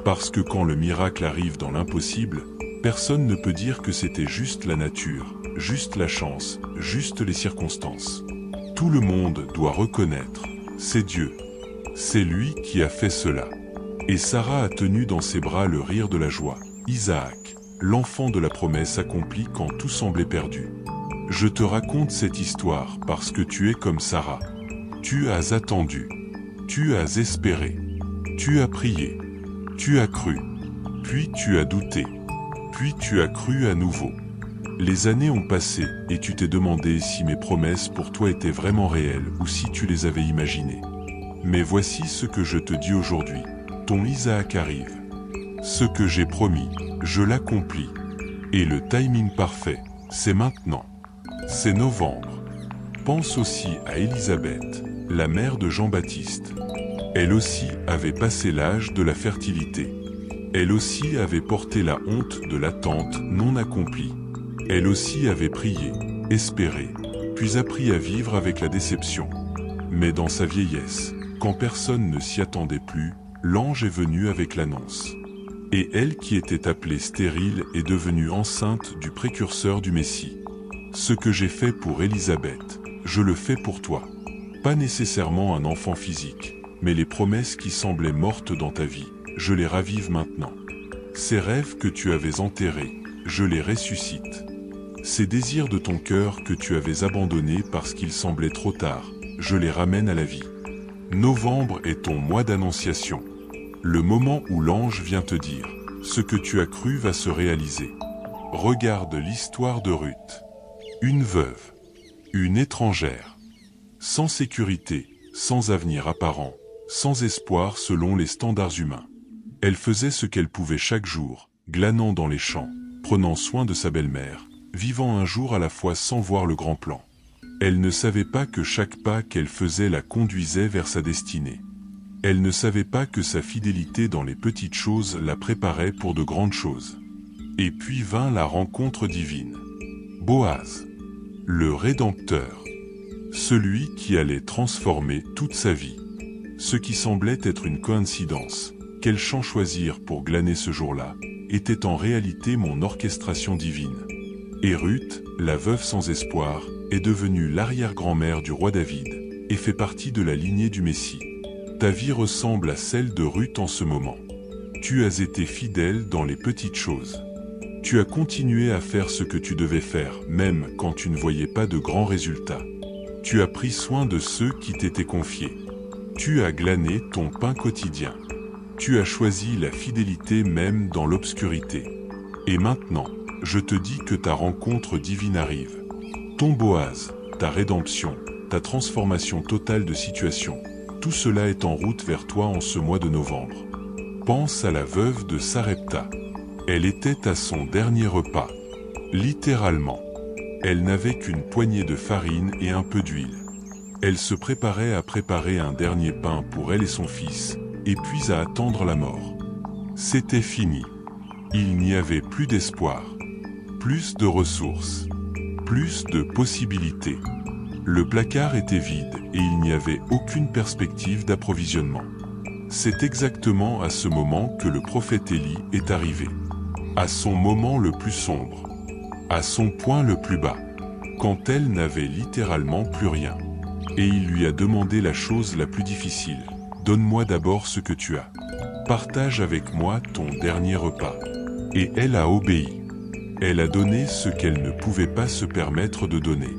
Parce que quand le miracle arrive dans l'impossible, personne ne peut dire que c'était juste la nature, juste la chance, juste les circonstances. Tout le monde doit reconnaître, c'est Dieu. C'est lui qui a fait cela. Et Sarah a tenu dans ses bras le rire de la joie, Isaac, l'enfant de la promesse accomplie quand tout semblait perdu. Je te raconte cette histoire parce que tu es comme Sarah. Tu as attendu, tu as espéré, tu as prié, tu as cru, puis tu as douté, puis tu as cru à nouveau. Les années ont passé et tu t'es demandé si mes promesses pour toi étaient vraiment réelles ou si tu les avais imaginées. Mais voici ce que je te dis aujourd'hui, ton Isaac arrive. Ce que j'ai promis, je l'accomplis. Et le timing parfait, c'est maintenant. C'est novembre. Pense aussi à Élisabeth, la mère de Jean-Baptiste. Elle aussi avait passé l'âge de la fertilité. Elle aussi avait porté la honte de l'attente non accomplie. Elle aussi avait prié, espéré, puis appris à vivre avec la déception. Mais dans sa vieillesse, quand personne ne s'y attendait plus, l'ange est venu avec l'annonce. Et elle qui était appelée stérile est devenue enceinte du précurseur du Messie. Ce que j'ai fait pour Élisabeth, je le fais pour toi. Pas nécessairement un enfant physique, mais les promesses qui semblaient mortes dans ta vie, je les ravive maintenant. Ces rêves que tu avais enterrés, je les ressuscite. Ces désirs de ton cœur que tu avais abandonnés parce qu'il semblait trop tard, je les ramène à la vie. Novembre est ton mois d'annonciation. Le moment où l'ange vient te dire, ce que tu as cru va se réaliser. Regarde l'histoire de Ruth. Une veuve, une étrangère, sans sécurité, sans avenir apparent, sans espoir selon les standards humains. Elle faisait ce qu'elle pouvait chaque jour, glanant dans les champs, prenant soin de sa belle-mère, vivant un jour à la fois sans voir le grand plan. Elle ne savait pas que chaque pas qu'elle faisait la conduisait vers sa destinée. Elle ne savait pas que sa fidélité dans les petites choses la préparait pour de grandes choses. Et puis vint la rencontre divine. Boaz, le Rédempteur, celui qui allait transformer toute sa vie. Ce qui semblait être une coïncidence, quel champ choisir pour glaner ce jour-là, était en réalité mon orchestration divine. Et Ruth, la veuve sans espoir, est devenue l'arrière-grand-mère du roi David, et fait partie de la lignée du Messie. Ta vie ressemble à celle de Ruth en ce moment. Tu as été fidèle dans les petites choses. Tu as continué à faire ce que tu devais faire, même quand tu ne voyais pas de grands résultats. Tu as pris soin de ceux qui t'étaient confiés. Tu as glané ton pain quotidien. Tu as choisi la fidélité même dans l'obscurité. Et maintenant, je te dis que ta rencontre divine arrive. Ton Boaz, ta rédemption, ta transformation totale de situation, tout cela est en route vers toi en ce mois de novembre. Pense à la veuve de Sarepta. Elle était à son dernier repas. Littéralement. Elle n'avait qu'une poignée de farine et un peu d'huile. Elle se préparait à préparer un dernier pain pour elle et son fils, et puis à attendre la mort. C'était fini. Il n'y avait plus d'espoir, plus de ressources, plus de possibilités. Le placard était vide et il n'y avait aucune perspective d'approvisionnement. C'est exactement à ce moment que le prophète Élie est arrivé. À son moment le plus sombre, à son point le plus bas, quand elle n'avait littéralement plus rien. Et il lui a demandé la chose la plus difficile. Donne-moi d'abord ce que tu as. Partage avec moi ton dernier repas. Et elle a obéi. Elle a donné ce qu'elle ne pouvait pas se permettre de donner.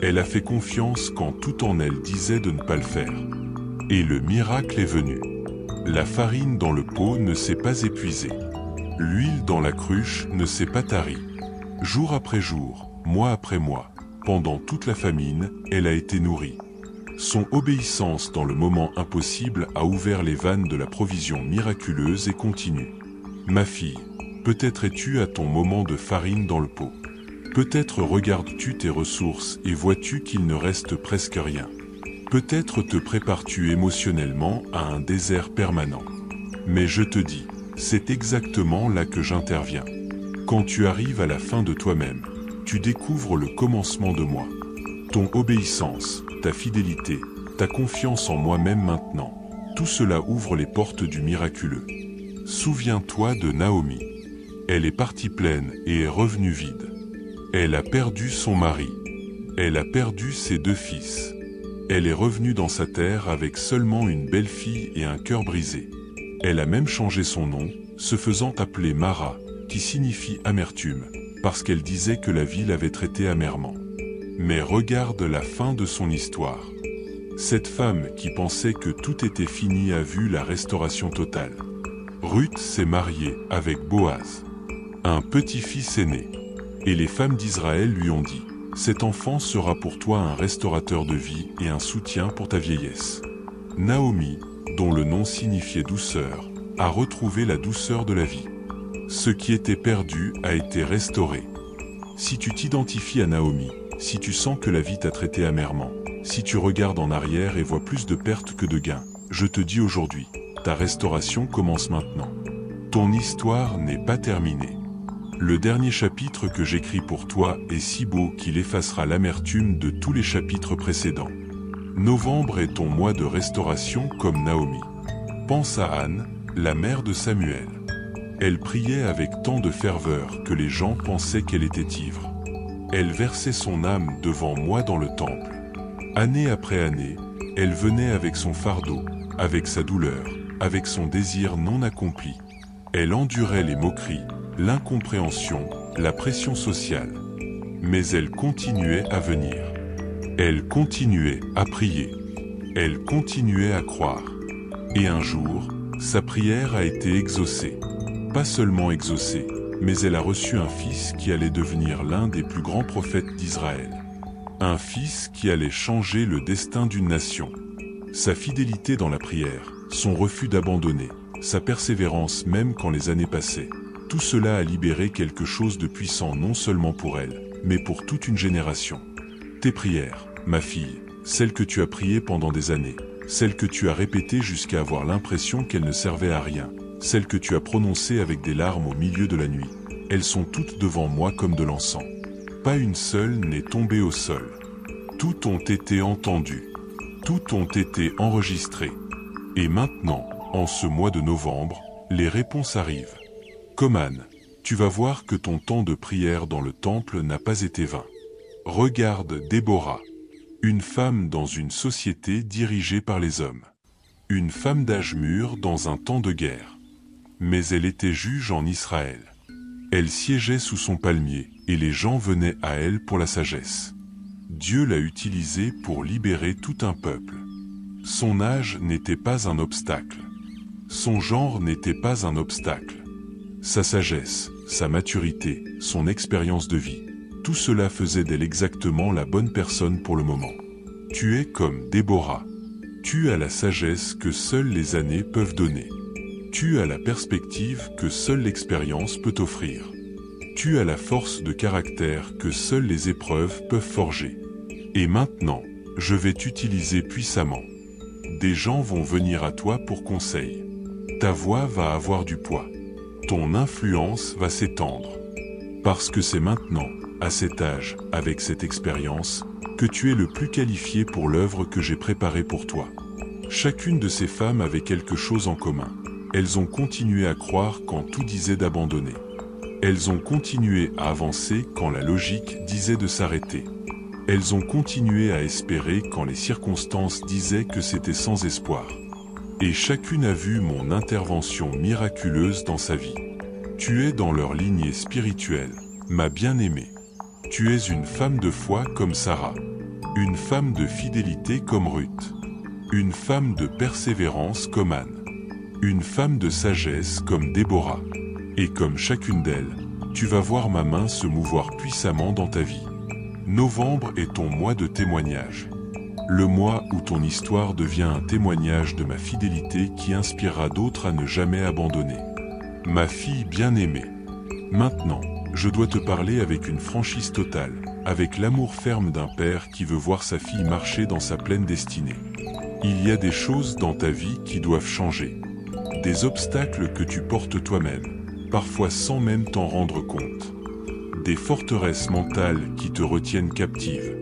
Elle a fait confiance quand tout en elle disait de ne pas le faire. Et le miracle est venu. La farine dans le pot ne s'est pas épuisée. L'huile dans la cruche ne s'est pas tarie. Jour après jour, mois après mois, pendant toute la famine, elle a été nourrie. Son obéissance dans le moment impossible a ouvert les vannes de la provision miraculeuse et continue. Ma fille, peut-être es-tu à ton moment de farine dans le pot. Peut-être regardes-tu tes ressources et vois-tu qu'il ne reste presque rien. Peut-être te prépares-tu émotionnellement à un désert permanent. Mais je te dis, c'est exactement là que j'interviens. Quand tu arrives à la fin de toi-même, tu découvres le commencement de moi. Ton obéissance, ta fidélité, ta confiance en moi-même maintenant, tout cela ouvre les portes du miraculeux. Souviens-toi de Naomi. Elle est partie pleine et est revenue vide. Elle a perdu son mari. Elle a perdu ses 2 fils. Elle est revenue dans sa terre avec seulement une belle-fille et un cœur brisé. Elle a même changé son nom, se faisant appeler Mara, qui signifie amertume, parce qu'elle disait que la vie l'avait traitée amèrement. Mais regarde la fin de son histoire. Cette femme qui pensait que tout était fini a vu la restauration totale. Ruth s'est mariée avec Boaz. Un petit-fils est né. Et les femmes d'Israël lui ont dit, « Cet enfant sera pour toi un restaurateur de vie et un soutien pour ta vieillesse. » Naomi, dont le nom signifiait douceur, a retrouvé la douceur de la vie. Ce qui était perdu a été restauré. Si tu t'identifies à Naomi, si tu sens que la vie t'a traité amèrement, si tu regardes en arrière et vois plus de pertes que de gains, je te dis aujourd'hui, ta restauration commence maintenant. Ton histoire n'est pas terminée. Le dernier chapitre que j'écris pour toi est si beau qu'il effacera l'amertume de tous les chapitres précédents. Novembre est ton mois de restauration comme Naomi. Pense à Anne, la mère de Samuel. Elle priait avec tant de ferveur que les gens pensaient qu'elle était ivre. Elle versait son âme devant moi dans le temple. Année après année, elle venait avec son fardeau, avec sa douleur, avec son désir non accompli. Elle endurait les moqueries, l'incompréhension, la pression sociale. Mais elle continuait à venir. Elle continuait à prier. Elle continuait à croire. Et un jour, sa prière a été exaucée. Pas seulement exaucée, mais elle a reçu un fils qui allait devenir l'un des plus grands prophètes d'Israël. Un fils qui allait changer le destin d'une nation. Sa fidélité dans la prière, son refus d'abandonner, sa persévérance même quand les années passaient, tout cela a libéré quelque chose de puissant non seulement pour elle, mais pour toute une génération. Tes prières, ma fille, celles que tu as priées pendant des années, celles que tu as répétées jusqu'à avoir l'impression qu'elles ne servaient à rien, celles que tu as prononcées avec des larmes au milieu de la nuit, elles sont toutes devant moi comme de l'encens. Pas une seule n'est tombée au sol. Toutes ont été entendues. Toutes ont été enregistrées. Et maintenant, en ce mois de novembre, les réponses arrivent. Comme Anne, tu vas voir que ton temps de prière dans le temple n'a pas été vain. Regarde Déborah, une femme dans une société dirigée par les hommes. Une femme d'âge mûr dans un temps de guerre. Mais elle était juge en Israël. Elle siégeait sous son palmier, et les gens venaient à elle pour la sagesse. Dieu l'a utilisée pour libérer tout un peuple. Son âge n'était pas un obstacle. Son genre n'était pas un obstacle. Sa sagesse, sa maturité, son expérience de vie, tout cela faisait d'elle exactement la bonne personne pour le moment. Tu es comme Déborah. Tu as la sagesse que seules les années peuvent donner. Tu as la perspective que seule l'expérience peut offrir. Tu as la force de caractère que seules les épreuves peuvent forger. Et maintenant, je vais t'utiliser puissamment. Des gens vont venir à toi pour conseil. Ta voix va avoir du poids. Ton influence va s'étendre. Parce que c'est maintenant, à cet âge, avec cette expérience, que tu es le plus qualifié pour l'œuvre que j'ai préparée pour toi. Chacune de ces femmes avait quelque chose en commun. Elles ont continué à croire quand tout disait d'abandonner. Elles ont continué à avancer quand la logique disait de s'arrêter. Elles ont continué à espérer quand les circonstances disaient que c'était sans espoir. Et chacune a vu mon intervention miraculeuse dans sa vie. Tu es dans leur lignée spirituelle, ma bien-aimée. Tu es une femme de foi comme Sarah, une femme de fidélité comme Ruth, une femme de persévérance comme Anne, une femme de sagesse comme Déborah. Et comme chacune d'elles, tu vas voir ma main se mouvoir puissamment dans ta vie. Novembre est ton mois de témoignage. Le mois où ton histoire devient un témoignage de ma fidélité qui inspirera d'autres à ne jamais abandonner. Ma fille bien-aimée. Maintenant, je dois te parler avec une franchise totale, avec l'amour ferme d'un père qui veut voir sa fille marcher dans sa pleine destinée. Il y a des choses dans ta vie qui doivent changer. Des obstacles que tu portes toi-même, parfois sans même t'en rendre compte. Des forteresses mentales qui te retiennent captive.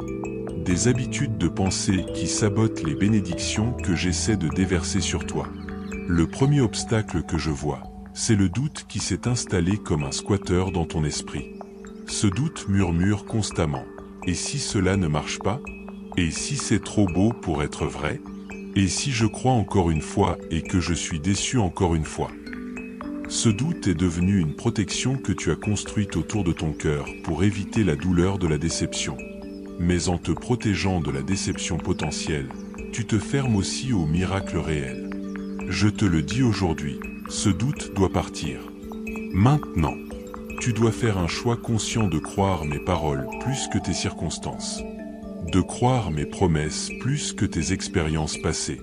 Des habitudes de pensée qui sabotent les bénédictions que j'essaie de déverser sur toi. Le premier obstacle que je vois, c'est le doute qui s'est installé comme un squatteur dans ton esprit. Ce doute murmure constamment. Et si cela ne marche pas? Et si c'est trop beau pour être vrai? Et si je crois encore une fois et que je suis déçu encore une fois? Ce doute est devenu une protection que tu as construite autour de ton cœur pour éviter la douleur de la déception. Mais en te protégeant de la déception potentielle, tu te fermes aussi au miracle réel. Je te le dis aujourd'hui, ce doute doit partir. Maintenant, tu dois faire un choix conscient de croire mes paroles plus que tes circonstances. De croire mes promesses plus que tes expériences passées.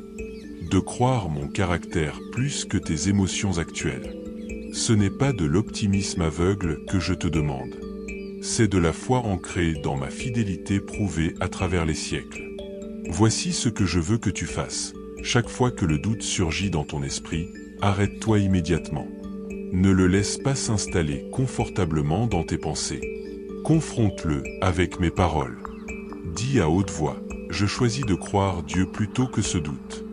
De croire mon caractère plus que tes émotions actuelles. Ce n'est pas de l'optimisme aveugle que je te demande. C'est de la foi ancrée dans ma fidélité prouvée à travers les siècles. Voici ce que je veux que tu fasses. Chaque fois que le doute surgit dans ton esprit, arrête-toi immédiatement. Ne le laisse pas s'installer confortablement dans tes pensées. Confronte-le avec mes paroles. Dis à haute voix, Je choisis de croire Dieu plutôt que ce doute.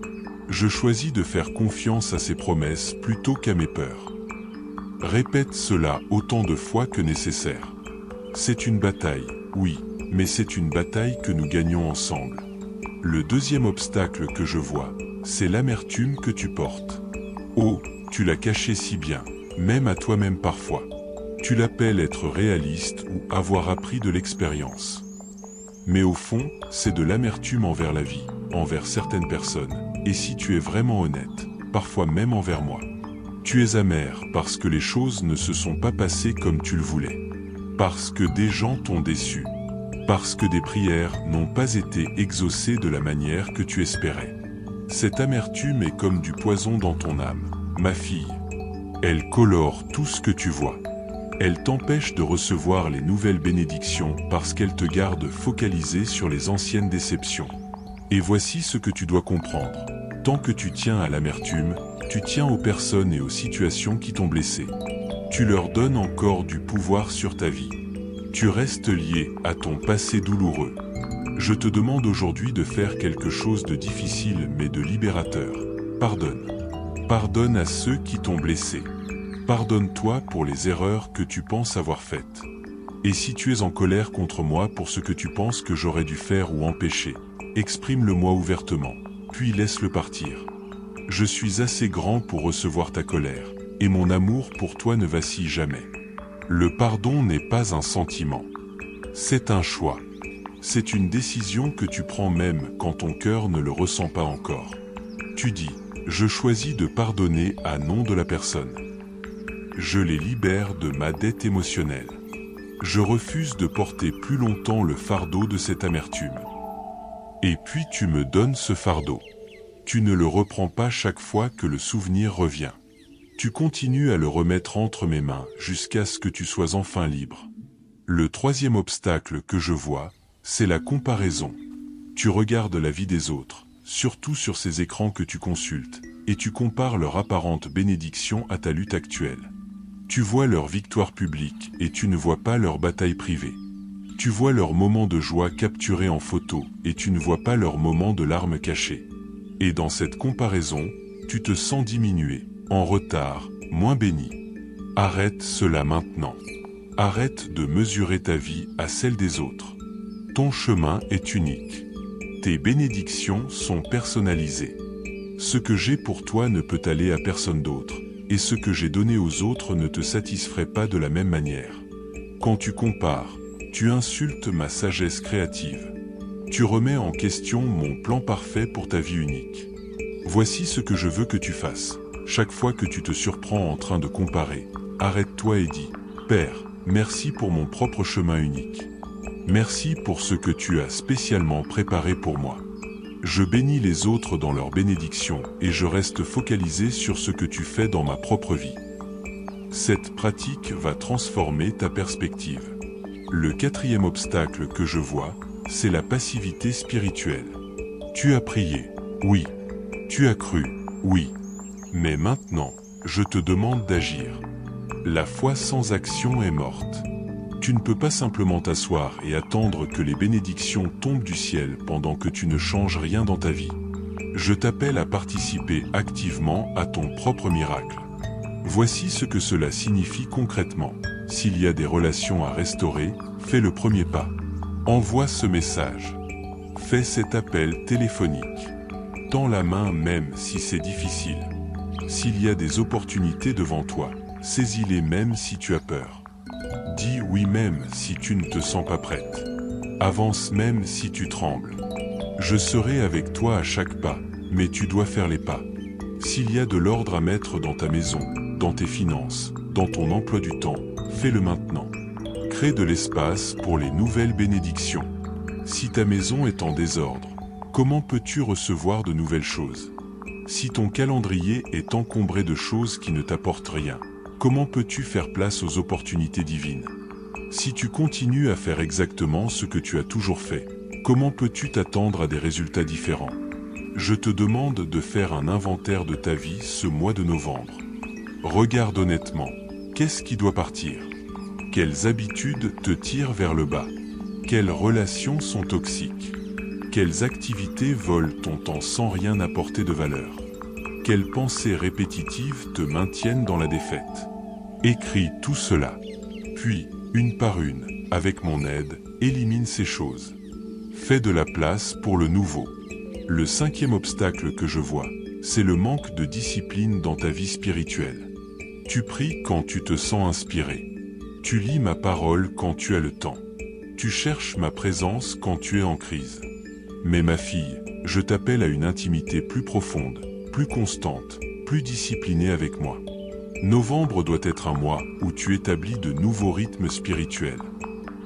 Je choisis de faire confiance à ses promesses plutôt qu'à mes peurs. Répète cela autant de fois que nécessaire. C'est une bataille, oui, mais c'est une bataille que nous gagnons ensemble. Le deuxième obstacle que je vois, c'est l'amertume que tu portes. Oh, tu l'as caché si bien, même à toi-même parfois. Tu l'appelles être réaliste ou avoir appris de l'expérience. Mais au fond, c'est de l'amertume envers la vie, envers certaines personnes, et si tu es vraiment honnête, parfois même envers moi. Tu es amer parce que les choses ne se sont pas passées comme tu le voulais. Parce que des gens t'ont déçu. Parce que des prières n'ont pas été exaucées de la manière que tu espérais. Cette amertume est comme du poison dans ton âme, ma fille. Elle colore tout ce que tu vois. Elle t'empêche de recevoir les nouvelles bénédictions parce qu'elle te garde focalisé sur les anciennes déceptions. Et voici ce que tu dois comprendre. Tant que tu tiens à l'amertume, tu tiens aux personnes et aux situations qui t'ont blessé. Tu leur donnes encore du pouvoir sur ta vie. Tu restes lié à ton passé douloureux. Je te demande aujourd'hui de faire quelque chose de difficile mais de libérateur. Pardonne. Pardonne à ceux qui t'ont blessé. Pardonne-toi pour les erreurs que tu penses avoir faites. Et si tu es en colère contre moi pour ce que tu penses que j'aurais dû faire ou empêcher, exprime-le-moi ouvertement, puis laisse-le partir. Je suis assez grand pour recevoir ta colère, et mon amour pour toi ne vacille jamais. Le pardon n'est pas un sentiment. C'est un choix. C'est une décision que tu prends même quand ton cœur ne le ressent pas encore. Tu dis, je choisis de pardonner à nom de la personne. Je les libère de ma dette émotionnelle. Je refuse de porter plus longtemps le fardeau de cette amertume. Et puis tu me donnes ce fardeau. Tu ne le reprends pas chaque fois que le souvenir revient. Tu continues à le remettre entre mes mains jusqu'à ce que tu sois enfin libre. Le troisième obstacle que je vois, c'est la comparaison. Tu regardes la vie des autres, surtout sur ces écrans que tu consultes, et tu compares leur apparente bénédiction à ta lutte actuelle. Tu vois leur victoire publique et tu ne vois pas leur bataille privée. Tu vois leurs moments de joie capturés en photo et tu ne vois pas leurs moments de larmes cachées. Et dans cette comparaison, tu te sens diminué, en retard, moins béni. Arrête cela maintenant. Arrête de mesurer ta vie à celle des autres. Ton chemin est unique. Tes bénédictions sont personnalisées. Ce que j'ai pour toi ne peut aller à personne d'autre, et ce que j'ai donné aux autres ne te satisferait pas de la même manière. Quand tu compares, tu insultes ma sagesse créative. Tu remets en question mon plan parfait pour ta vie unique. Voici ce que je veux que tu fasses. Chaque fois que tu te surprends en train de comparer, arrête-toi et dis, Père, merci pour mon propre chemin unique. Merci pour ce que tu as spécialement préparé pour moi. Je bénis les autres dans leur bénédiction et je reste focalisé sur ce que tu fais dans ma propre vie. Cette pratique va transformer ta perspective. Le quatrième obstacle que je vois, c'est la passivité spirituelle. Tu as prié, oui. Tu as cru, oui. Mais maintenant, je te demande d'agir. La foi sans action est morte. Tu ne peux pas simplement t'asseoir et attendre que les bénédictions tombent du ciel pendant que tu ne changes rien dans ta vie. Je t'appelle à participer activement à ton propre miracle. Voici ce que cela signifie concrètement. S'il y a des relations à restaurer, fais le premier pas. Envoie ce message. Fais cet appel téléphonique. Tends la main même si c'est difficile. S'il y a des opportunités devant toi, saisis-les même si tu as peur. Dis oui même si tu ne te sens pas prête. Avance même si tu trembles. Je serai avec toi à chaque pas, mais tu dois faire les pas. S'il y a de l'ordre à mettre dans ta maison, dans tes finances, dans ton emploi du temps, fais-le maintenant. Crée de l'espace pour les nouvelles bénédictions. Si ta maison est en désordre, comment peux-tu recevoir de nouvelles choses? Si ton calendrier est encombré de choses qui ne t'apportent rien, comment peux-tu faire place aux opportunités divines? Si tu continues à faire exactement ce que tu as toujours fait, comment peux-tu t'attendre à des résultats différents? Je te demande de faire un inventaire de ta vie ce mois de novembre. Regarde honnêtement, qu'est-ce qui doit partir? Quelles habitudes te tirent vers le bas? Quelles relations sont toxiques? Quelles activités volent ton temps sans rien apporter de valeur? Quelles pensées répétitives te maintiennent dans la défaite? Écris tout cela. Puis, une par une, avec mon aide, élimine ces choses. Fais de la place pour le nouveau. Le 5e obstacle que je vois, c'est le manque de discipline dans ta vie spirituelle. Tu pries quand tu te sens inspiré. Tu lis ma parole quand tu as le temps. Tu cherches ma présence quand tu es en crise. Mais ma fille, je t'appelle à une intimité plus profonde, plus constante, plus disciplinée avec moi. Novembre doit être un mois où tu établis de nouveaux rythmes spirituels.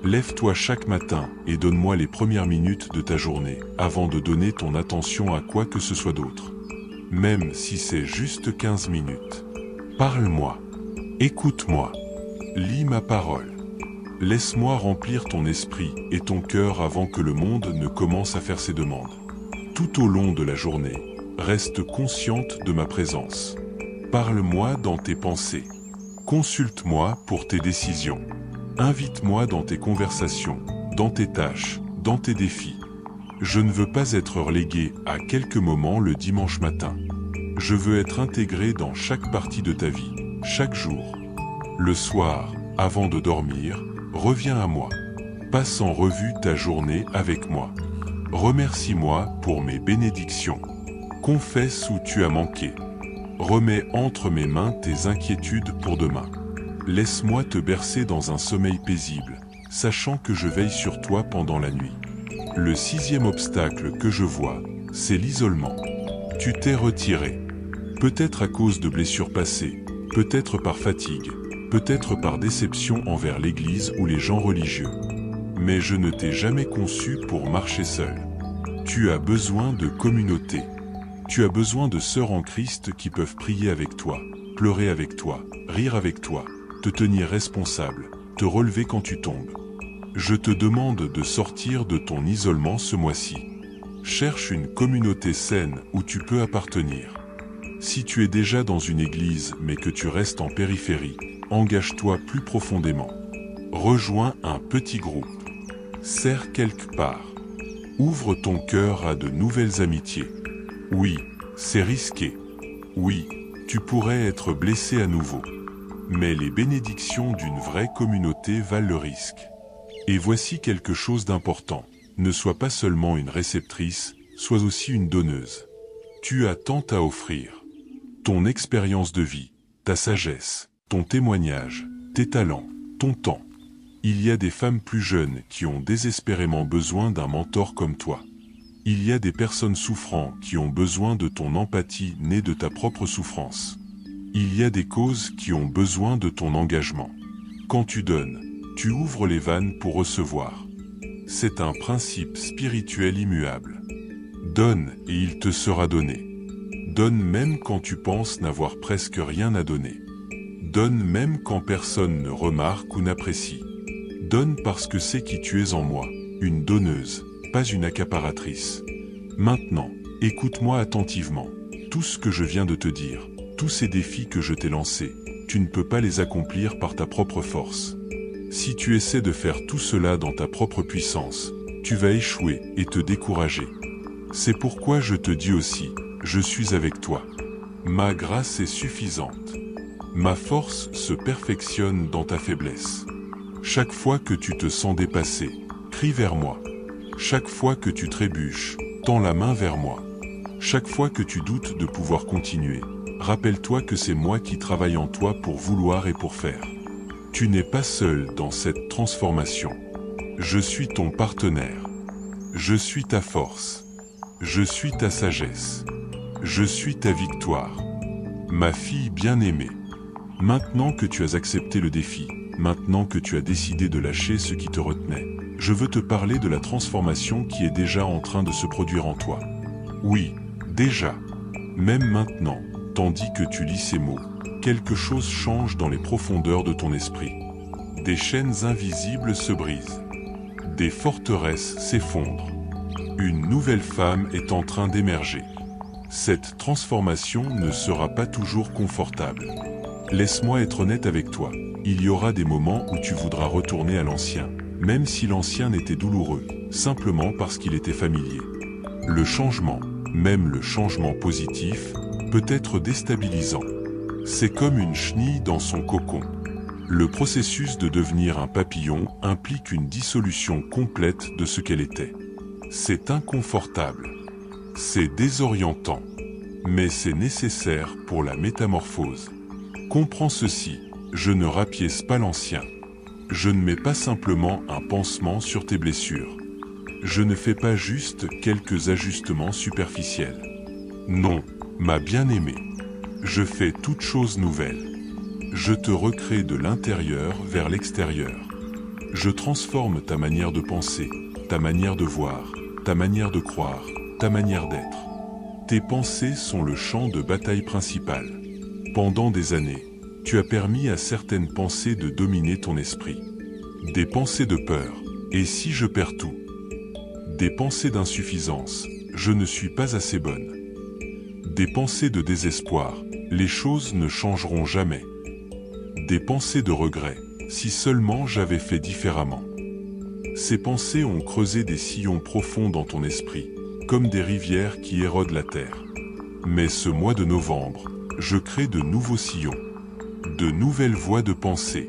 Lève-toi chaque matin et donne-moi les premières minutes de ta journée avant de donner ton attention à quoi que ce soit d'autre. Même si c'est juste 15 minutes. Parle-moi. Écoute-moi. Lis ma parole. Laisse-moi remplir ton esprit et ton cœur avant que le monde ne commence à faire ses demandes. Tout au long de la journée, reste consciente de ma présence. Parle-moi dans tes pensées. Consulte-moi pour tes décisions. Invite-moi dans tes conversations, dans tes tâches, dans tes défis. Je ne veux pas être relégué à quelques moments le dimanche matin. Je veux être intégré dans chaque partie de ta vie, chaque jour. Le soir, avant de dormir, reviens à moi. Passe en revue ta journée avec moi. Remercie-moi pour mes bénédictions. Confesse où tu as manqué. Remets entre mes mains tes inquiétudes pour demain. Laisse-moi te bercer dans un sommeil paisible, sachant que je veille sur toi pendant la nuit. Le 6e obstacle que je vois, c'est l'isolement. Tu t'es retiré. Peut-être à cause de blessures passées, peut-être par fatigue, peut-être par déception envers l'Église ou les gens religieux. Mais je ne t'ai jamais conçu pour marcher seul. Tu as besoin de communauté. Tu as besoin de sœurs en Christ qui peuvent prier avec toi, pleurer avec toi, rire avec toi, te tenir responsable, te relever quand tu tombes. Je te demande de sortir de ton isolement ce mois-ci. Cherche une communauté saine où tu peux appartenir. Si tu es déjà dans une église mais que tu restes en périphérie, engage-toi plus profondément. Rejoins un petit groupe. Serre quelque part. Ouvre ton cœur à de nouvelles amitiés. Oui, c'est risqué. Oui, tu pourrais être blessé à nouveau. Mais les bénédictions d'une vraie communauté valent le risque. Et voici quelque chose d'important. Ne sois pas seulement une réceptrice, sois aussi une donneuse. Tu as tant à offrir. Ton expérience de vie, ta sagesse, ton témoignage, tes talents, ton temps. Il y a des femmes plus jeunes qui ont désespérément besoin d'un mentor comme toi. Il y a des personnes souffrant qui ont besoin de ton empathie née de ta propre souffrance. Il y a des causes qui ont besoin de ton engagement. Quand tu donnes, tu ouvres les vannes pour recevoir. C'est un principe spirituel immuable. Donne et il te sera donné. Donne même quand tu penses n'avoir presque rien à donner. Donne même quand personne ne remarque ou n'apprécie. Donne parce que c'est qui tu es en moi, une donneuse, pas une accaparatrice. Maintenant, écoute-moi attentivement. Tout ce que je viens de te dire, tous ces défis que je t'ai lancés, tu ne peux pas les accomplir par ta propre force. Si tu essaies de faire tout cela dans ta propre puissance, tu vas échouer et te décourager. C'est pourquoi je te dis aussi, je suis avec toi. Ma grâce est suffisante. Ma force se perfectionne dans ta faiblesse. Chaque fois que tu te sens dépassé, crie vers moi. Chaque fois que tu trébuches, tends la main vers moi. Chaque fois que tu doutes de pouvoir continuer, rappelle-toi que c'est moi qui travaille en toi pour vouloir et pour faire. Tu n'es pas seul dans cette transformation. Je suis ton partenaire. Je suis ta force. Je suis ta sagesse. Je suis ta victoire. Ma fille bien-aimée. Maintenant que tu as accepté le défi, maintenant que tu as décidé de lâcher ce qui te retenait, je veux te parler de la transformation qui est déjà en train de se produire en toi. Oui, déjà. Même maintenant, tandis que tu lis ces mots, quelque chose change dans les profondeurs de ton esprit. Des chaînes invisibles se brisent. Des forteresses s'effondrent. Une nouvelle femme est en train d'émerger. Cette transformation ne sera pas toujours confortable. Laisse-moi être honnête avec toi. Il y aura des moments où tu voudras retourner à l'ancien, même si l'ancien n'était douloureux, simplement parce qu'il était familier. Le changement, même le changement positif, peut être déstabilisant. C'est comme une chenille dans son cocon. Le processus de devenir un papillon implique une dissolution complète de ce qu'elle était. C'est inconfortable. C'est désorientant. Mais c'est nécessaire pour la métamorphose. Comprends ceci, je ne rapièce pas l'ancien. Je ne mets pas simplement un pansement sur tes blessures. Je ne fais pas juste quelques ajustements superficiels. Non, ma bien-aimée. Je fais toute chose nouvelle. Je te recrée de l'intérieur vers l'extérieur. Je transforme ta manière de penser, ta manière de voir, ta manière de croire, ta manière d'être. Tes pensées sont le champ de bataille principal. Pendant des années, tu as permis à certaines pensées de dominer ton esprit. Des pensées de peur, et si je perds tout? Des pensées d'insuffisance, je ne suis pas assez bonne. Des pensées de désespoir, les choses ne changeront jamais. Des pensées de regret, si seulement j'avais fait différemment. Ces pensées ont creusé des sillons profonds dans ton esprit, comme des rivières qui érodent la terre. Mais ce mois de novembre, je crée de nouveaux sillons, de nouvelles voies de pensée.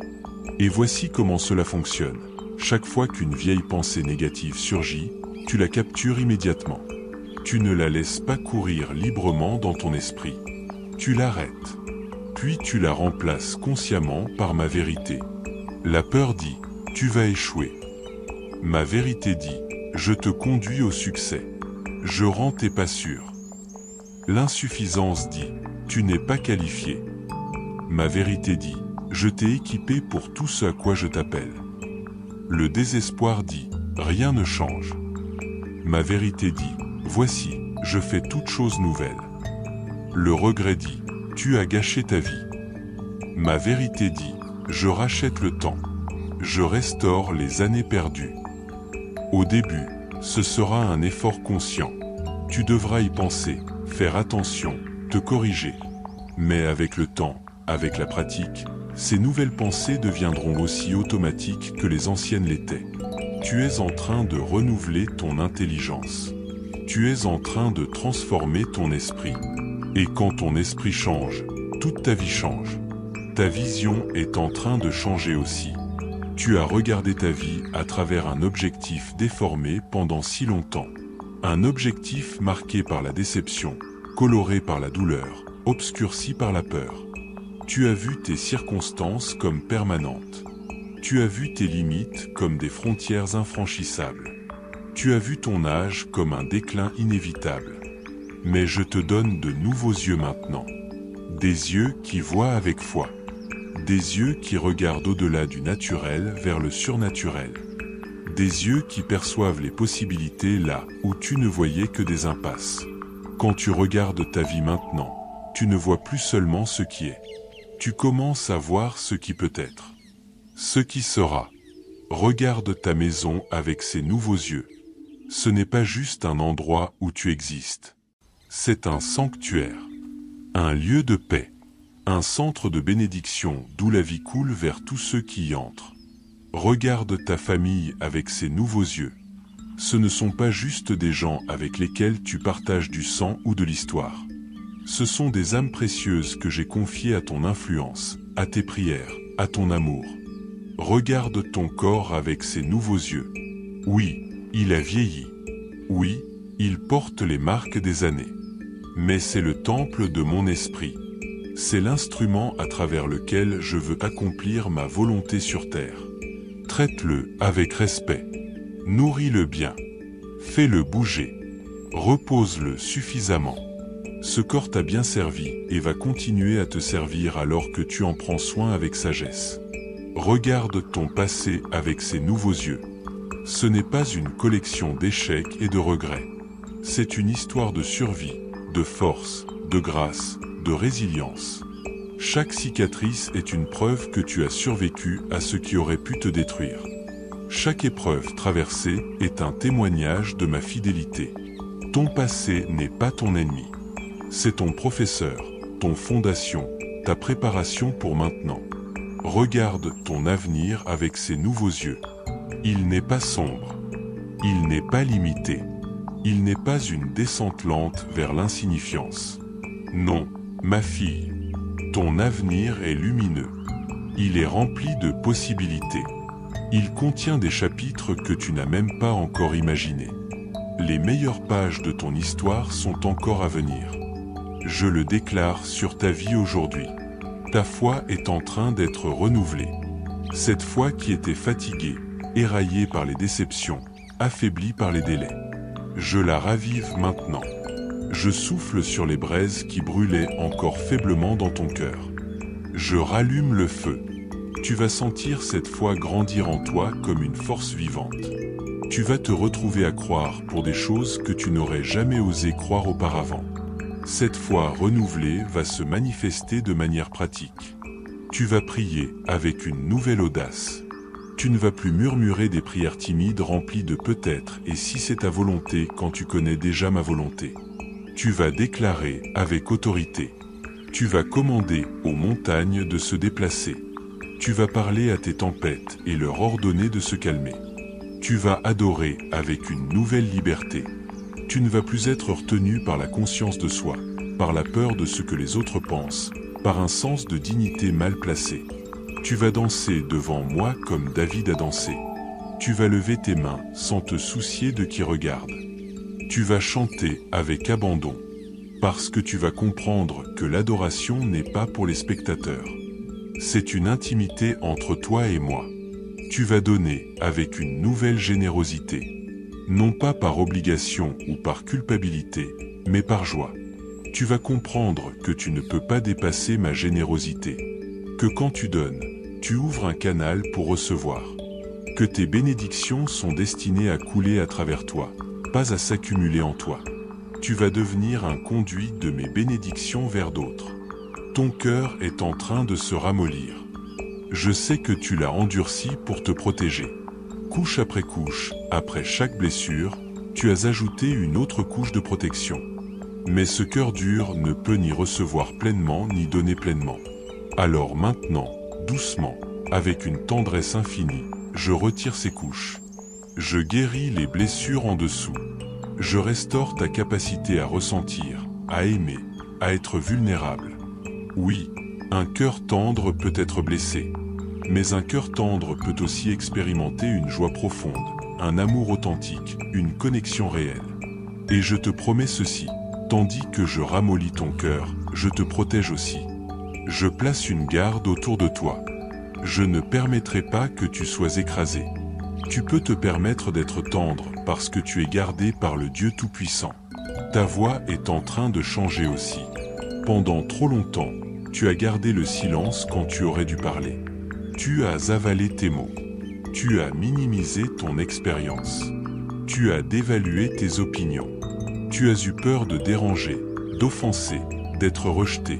Et voici comment cela fonctionne. Chaque fois qu'une vieille pensée négative surgit, tu la captures immédiatement. Tu ne la laisses pas courir librement dans ton esprit. Tu l'arrêtes. Puis tu la remplaces consciemment par ma vérité. La peur dit, tu vas échouer. Ma vérité dit, je te conduis au succès. Je rends tes pas sûrs. L'insuffisance dit, tu n'es pas qualifié. Ma vérité dit, je t'ai équipé pour tout ce à quoi je t'appelle. Le désespoir dit, rien ne change. Ma vérité dit, voici, je fais toute chose nouvelle. Le regret dit, tu as gâché ta vie. Ma vérité dit, je rachète le temps. Je restaure les années perdues. Au début, ce sera un effort conscient. Tu devras y penser, faire attention, te corriger. Mais avec le temps, avec la pratique, ces nouvelles pensées deviendront aussi automatiques que les anciennes l'étaient. Tu es en train de renouveler ton intelligence. Tu es en train de transformer ton esprit. Et quand ton esprit change, toute ta vie change. Ta vision est en train de changer aussi. Tu as regardé ta vie à travers un objectif déformé pendant si longtemps. Un objectif marqué par la déception, coloré par la douleur, obscurci par la peur. Tu as vu tes circonstances comme permanentes. Tu as vu tes limites comme des frontières infranchissables. Tu as vu ton âge comme un déclin inévitable. Mais je te donne de nouveaux yeux maintenant. Des yeux qui voient avec foi. Des yeux qui regardent au-delà du naturel vers le surnaturel. Des yeux qui perçoivent les possibilités là où tu ne voyais que des impasses. Quand tu regardes ta vie maintenant, tu ne vois plus seulement ce qui est. Tu commences à voir ce qui peut être. Ce qui sera. Regarde ta maison avec ces nouveaux yeux. Ce n'est pas juste un endroit où tu existes. C'est un sanctuaire, un lieu de paix, un centre de bénédiction d'où la vie coule vers tous ceux qui y entrent. Regarde ta famille avec ces nouveaux yeux. Ce ne sont pas juste des gens avec lesquels tu partages du sang ou de l'histoire. Ce sont des âmes précieuses que j'ai confiées à ton influence, à tes prières, à ton amour. Regarde ton corps avec ces nouveaux yeux. Oui, il a vieilli. Oui, il porte les marques des années. Mais c'est le temple de mon esprit. C'est l'instrument à travers lequel je veux accomplir ma volonté sur terre. Traite-le avec respect. Nourris-le bien. Fais-le bouger. Repose-le suffisamment. Ce corps t'a bien servi et va continuer à te servir alors que tu en prends soin avec sagesse. Regarde ton passé avec ses nouveaux yeux. Ce n'est pas une collection d'échecs et de regrets. C'est une histoire de survie, de force, de grâce, de résilience. Chaque cicatrice est une preuve que tu as survécu à ce qui aurait pu te détruire. Chaque épreuve traversée est un témoignage de ma fidélité. Ton passé n'est pas ton ennemi. C'est ton professeur, ton fondation, ta préparation pour maintenant. Regarde ton avenir avec ses nouveaux yeux. Il n'est pas sombre. Il n'est pas limité. Il n'est pas une descente lente vers l'insignifiance. Non, ma fille, ton avenir est lumineux. Il est rempli de possibilités. Il contient des chapitres que tu n'as même pas encore imaginés. Les meilleures pages de ton histoire sont encore à venir. Je le déclare sur ta vie aujourd'hui. Ta foi est en train d'être renouvelée. Cette foi qui était fatiguée, éraillée par les déceptions, affaiblie par les délais. Je la ravive maintenant. Je souffle sur les braises qui brûlaient encore faiblement dans ton cœur. Je rallume le feu. Tu vas sentir cette foi grandir en toi comme une force vivante. Tu vas te retrouver à croire pour des choses que tu n'aurais jamais osé croire auparavant. Cette foi renouvelée va se manifester de manière pratique. Tu vas prier avec une nouvelle audace. Tu ne vas plus murmurer des prières timides remplies de peut-être et si c'est ta volonté quand tu connais déjà ma volonté. Tu vas déclarer avec autorité. Tu vas commander aux montagnes de se déplacer. Tu vas parler à tes tempêtes et leur ordonner de se calmer. Tu vas adorer avec une nouvelle liberté. Tu ne vas plus être retenu par la conscience de soi, par la peur de ce que les autres pensent, par un sens de dignité mal placé. Tu vas danser devant moi comme David a dansé. Tu vas lever tes mains sans te soucier de qui regarde. Tu vas chanter avec abandon, parce que tu vas comprendre que l'adoration n'est pas pour les spectateurs. C'est une intimité entre toi et moi. Tu vas donner avec une nouvelle générosité. Non pas par obligation ou par culpabilité, mais par joie. Tu vas comprendre que tu ne peux pas dépasser ma générosité. Que quand tu donnes, tu ouvres un canal pour recevoir. Que tes bénédictions sont destinées à couler à travers toi, pas à s'accumuler en toi. Tu vas devenir un conduit de mes bénédictions vers d'autres. Ton cœur est en train de se ramollir. Je sais que tu l'as endurci pour te protéger. Couche après couche, après chaque blessure, tu as ajouté une autre couche de protection. Mais ce cœur dur ne peut ni recevoir pleinement ni donner pleinement. Alors maintenant, doucement, avec une tendresse infinie, je retire ces couches. Je guéris les blessures en dessous. Je restaure ta capacité à ressentir, à aimer, à être vulnérable. Oui, un cœur tendre peut être blessé. Mais un cœur tendre peut aussi expérimenter une joie profonde, un amour authentique, une connexion réelle. Et je te promets ceci, tandis que je ramollis ton cœur, je te protège aussi. Je place une garde autour de toi. Je ne permettrai pas que tu sois écrasé. Tu peux te permettre d'être tendre parce que tu es gardé par le Dieu Tout-Puissant. Ta voix est en train de changer aussi. Pendant trop longtemps, tu as gardé le silence quand tu aurais dû parler. Tu as avalé tes mots. Tu as minimisé ton expérience. Tu as dévalué tes opinions. Tu as eu peur de déranger, d'offenser, d'être rejeté.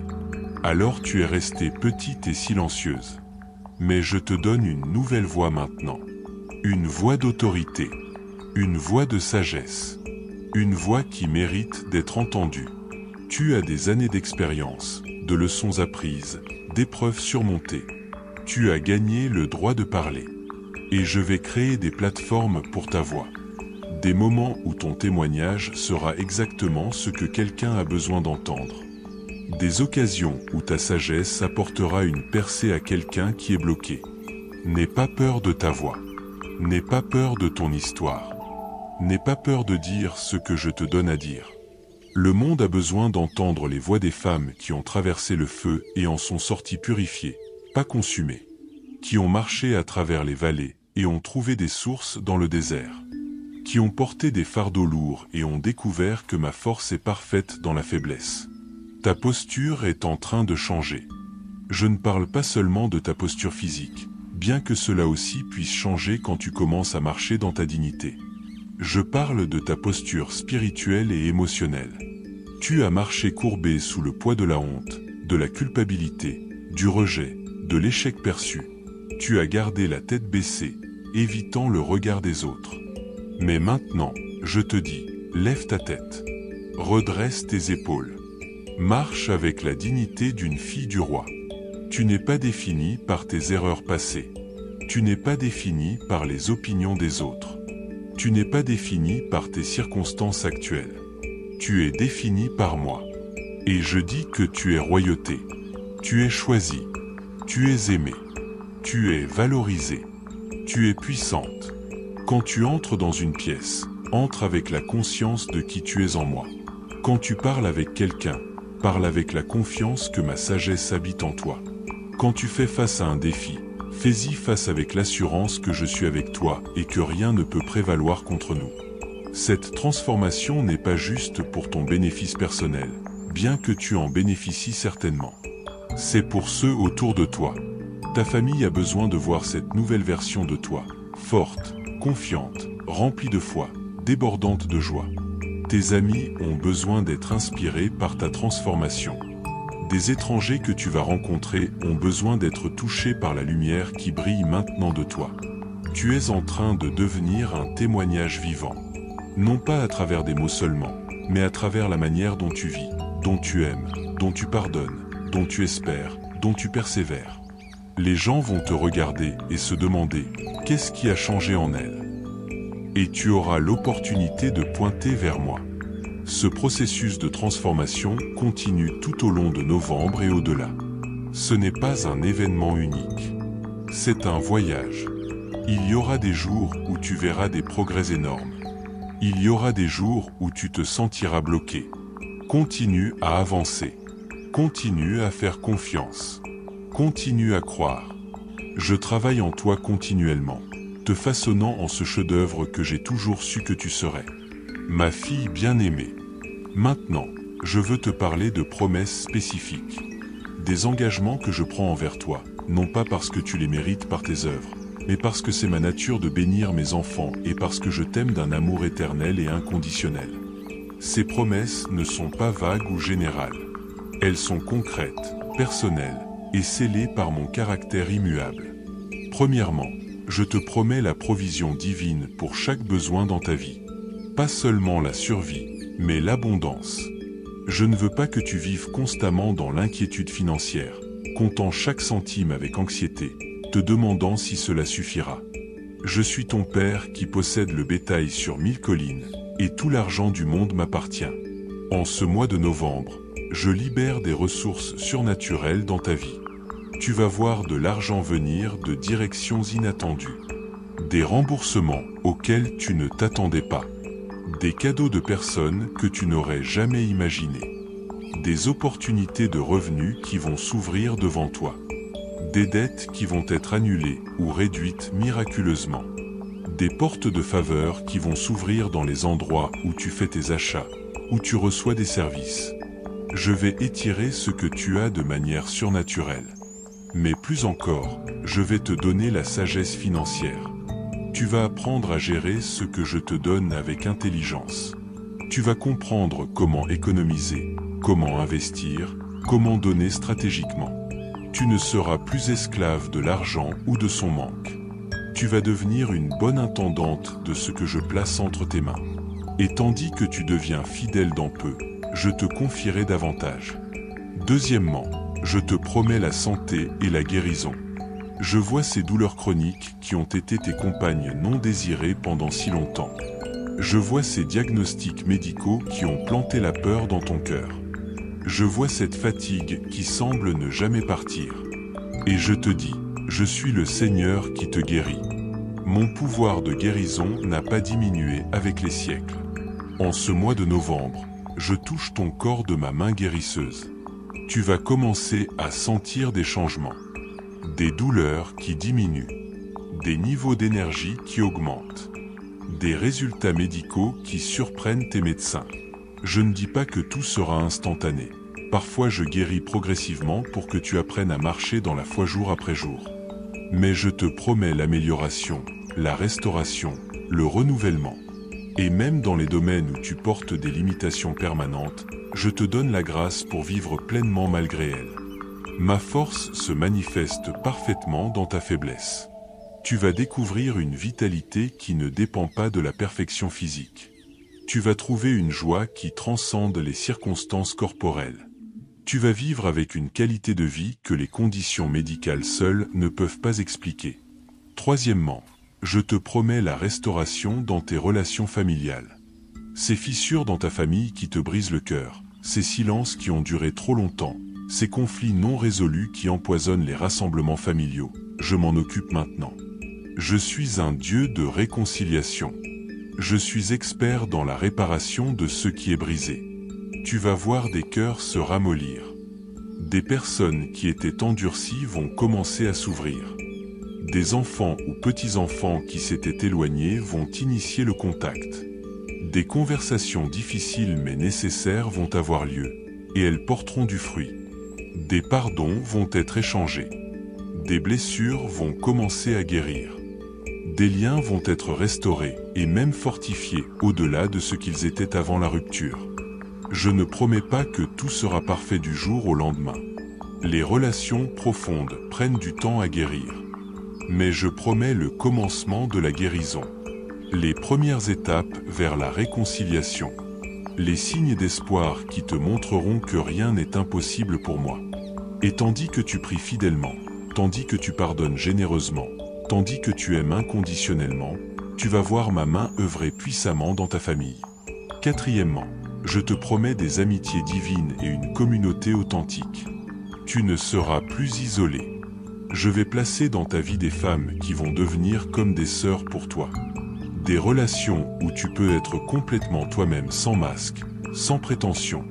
Alors tu es restée petite et silencieuse. Mais je te donne une nouvelle voix maintenant. Une voix d'autorité. Une voix de sagesse. Une voix qui mérite d'être entendue. Tu as des années d'expérience, de leçons apprises, d'épreuves surmontées. Tu as gagné le droit de parler. Et je vais créer des plateformes pour ta voix. Des moments où ton témoignage sera exactement ce que quelqu'un a besoin d'entendre. Des occasions où ta sagesse apportera une percée à quelqu'un qui est bloqué. N'aie pas peur de ta voix. N'aie pas peur de ton histoire. N'aie pas peur de dire ce que je te donne à dire. Le monde a besoin d'entendre les voix des femmes qui ont traversé le feu et en sont sorties purifiées, pas consumées. Qui ont marché à travers les vallées et ont trouvé des sources dans le désert. Qui ont porté des fardeaux lourds et ont découvert que ma force est parfaite dans la faiblesse. Ta posture est en train de changer. Je ne parle pas seulement de ta posture physique, bien que cela aussi puisse changer quand tu commences à marcher dans ta dignité. Je parle de ta posture spirituelle et émotionnelle. Tu as marché courbé sous le poids de la honte, de la culpabilité, du rejet, de l'échec perçu. Tu as gardé la tête baissée, évitant le regard des autres. Mais maintenant, je te dis, lève ta tête. Redresse tes épaules. Marche avec la dignité d'une fille du roi. Tu n'es pas définie par tes erreurs passées. Tu n'es pas défini par les opinions des autres. Tu n'es pas défini par tes circonstances actuelles. Tu es défini par moi. Et je dis que tu es royauté. Tu es choisi. Tu es aimé. Tu es valorisé. Tu es puissante. Quand tu entres dans une pièce, entre avec la conscience de qui tu es en moi. Quand tu parles avec quelqu'un, parle avec la confiance que ma sagesse habite en toi. Quand tu fais face à un défi, fais-y face avec l'assurance que je suis avec toi et que rien ne peut prévaloir contre nous. Cette transformation n'est pas juste pour ton bénéfice personnel, bien que tu en bénéficies certainement. C'est pour ceux autour de toi. Ta famille a besoin de voir cette nouvelle version de toi, forte, confiante, remplie de foi, débordante de joie. Tes amis ont besoin d'être inspirés par ta transformation. Des étrangers que tu vas rencontrer ont besoin d'être touchés par la lumière qui brille maintenant de toi. Tu es en train de devenir un témoignage vivant. Non pas à travers des mots seulement, mais à travers la manière dont tu vis, dont tu aimes, dont tu pardonnes, dont tu espères, dont tu persévères. Les gens vont te regarder et se demander « Qu'est-ce qui a changé en elle ?» Et tu auras l'opportunité de pointer vers moi. Ce processus de transformation continue tout au long de novembre et au-delà. Ce n'est pas un événement unique. C'est un voyage. Il y aura des jours où tu verras des progrès énormes. Il y aura des jours où tu te sentiras bloqué. Continue à avancer. Continue à faire confiance. Continue à croire. Je travaille en toi continuellement, te façonnant en ce chef-d'œuvre que j'ai toujours su que tu serais. Ma fille bien-aimée. Maintenant, je veux te parler de promesses spécifiques. Des engagements que je prends envers toi, non pas parce que tu les mérites par tes œuvres, mais parce que c'est ma nature de bénir mes enfants et parce que je t'aime d'un amour éternel et inconditionnel. Ces promesses ne sont pas vagues ou générales. Elles sont concrètes, personnelles et scellées par mon caractère immuable. Premièrement, je te promets la provision divine pour chaque besoin dans ta vie. Pas seulement la survie, mais l'abondance. Je ne veux pas que tu vives constamment dans l'inquiétude financière, comptant chaque centime avec anxiété, te demandant si cela suffira. Je suis ton père qui possède le bétail sur 1000 collines, et tout l'argent du monde m'appartient. En ce mois de novembre, je libère des ressources surnaturelles dans ta vie. Tu vas voir de l'argent venir de directions inattendues. Des remboursements auxquels tu ne t'attendais pas. Des cadeaux de personnes que tu n'aurais jamais imaginées. Des opportunités de revenus qui vont s'ouvrir devant toi. Des dettes qui vont être annulées ou réduites miraculeusement. Des portes de faveur qui vont s'ouvrir dans les endroits où tu fais tes achats, où tu reçois des services. Je vais étirer ce que tu as de manière surnaturelle. Mais plus encore, je vais te donner la sagesse financière. Tu vas apprendre à gérer ce que je te donne avec intelligence. Tu vas comprendre comment économiser, comment investir, comment donner stratégiquement. Tu ne seras plus esclave de l'argent ou de son manque. Tu vas devenir une bonne intendante de ce que je place entre tes mains. Et tandis que tu deviens fidèle dans peu, je te confierai davantage. Deuxièmement, je te promets la santé et la guérison. Je vois ces douleurs chroniques qui ont été tes compagnes non désirées pendant si longtemps. Je vois ces diagnostics médicaux qui ont planté la peur dans ton cœur. Je vois cette fatigue qui semble ne jamais partir. Et je te dis, je suis le Seigneur qui te guérit. Mon pouvoir de guérison n'a pas diminué avec les siècles. En ce mois de novembre, je touche ton corps de ma main guérisseuse. Tu vas commencer à sentir des changements, des douleurs qui diminuent, des niveaux d'énergie qui augmentent, des résultats médicaux qui surprennent tes médecins. Je ne dis pas que tout sera instantané. Parfois je guéris progressivement pour que tu apprennes à marcher dans la foi jour après jour. Mais je te promets l'amélioration, la restauration, le renouvellement. Et même dans les domaines où tu portes des limitations permanentes, je te donne la grâce pour vivre pleinement malgré elles. Ma force se manifeste parfaitement dans ta faiblesse. Tu vas découvrir une vitalité qui ne dépend pas de la perfection physique. Tu vas trouver une joie qui transcende les circonstances corporelles. Tu vas vivre avec une qualité de vie que les conditions médicales seules ne peuvent pas expliquer. Troisièmement, je te promets la restauration dans tes relations familiales. Ces fissures dans ta famille qui te brisent le cœur, ces silences qui ont duré trop longtemps, ces conflits non résolus qui empoisonnent les rassemblements familiaux, je m'en occupe maintenant. Je suis un Dieu de réconciliation. Je suis expert dans la réparation de ce qui est brisé. Tu vas voir des cœurs se ramollir. Des personnes qui étaient endurcies vont commencer à s'ouvrir. Des enfants ou petits-enfants qui s'étaient éloignés vont initier le contact. Des conversations difficiles mais nécessaires vont avoir lieu, et elles porteront du fruit. Des pardons vont être échangés. Des blessures vont commencer à guérir. Des liens vont être restaurés et même fortifiés au-delà de ce qu'ils étaient avant la rupture. Je ne promets pas que tout sera parfait du jour au lendemain. Les relations profondes prennent du temps à guérir. Mais je promets le commencement de la guérison. Les premières étapes vers la réconciliation. Les signes d'espoir qui te montreront que rien n'est impossible pour moi. Et tandis que tu pries fidèlement, tandis que tu pardonnes généreusement, tandis que tu aimes inconditionnellement, tu vas voir ma main œuvrer puissamment dans ta famille. Quatrièmement, je te promets des amitiés divines et une communauté authentique. Tu ne seras plus isolé. Je vais placer dans ta vie des femmes qui vont devenir comme des sœurs pour toi. Des relations où tu peux être complètement toi-même sans masque, sans prétention.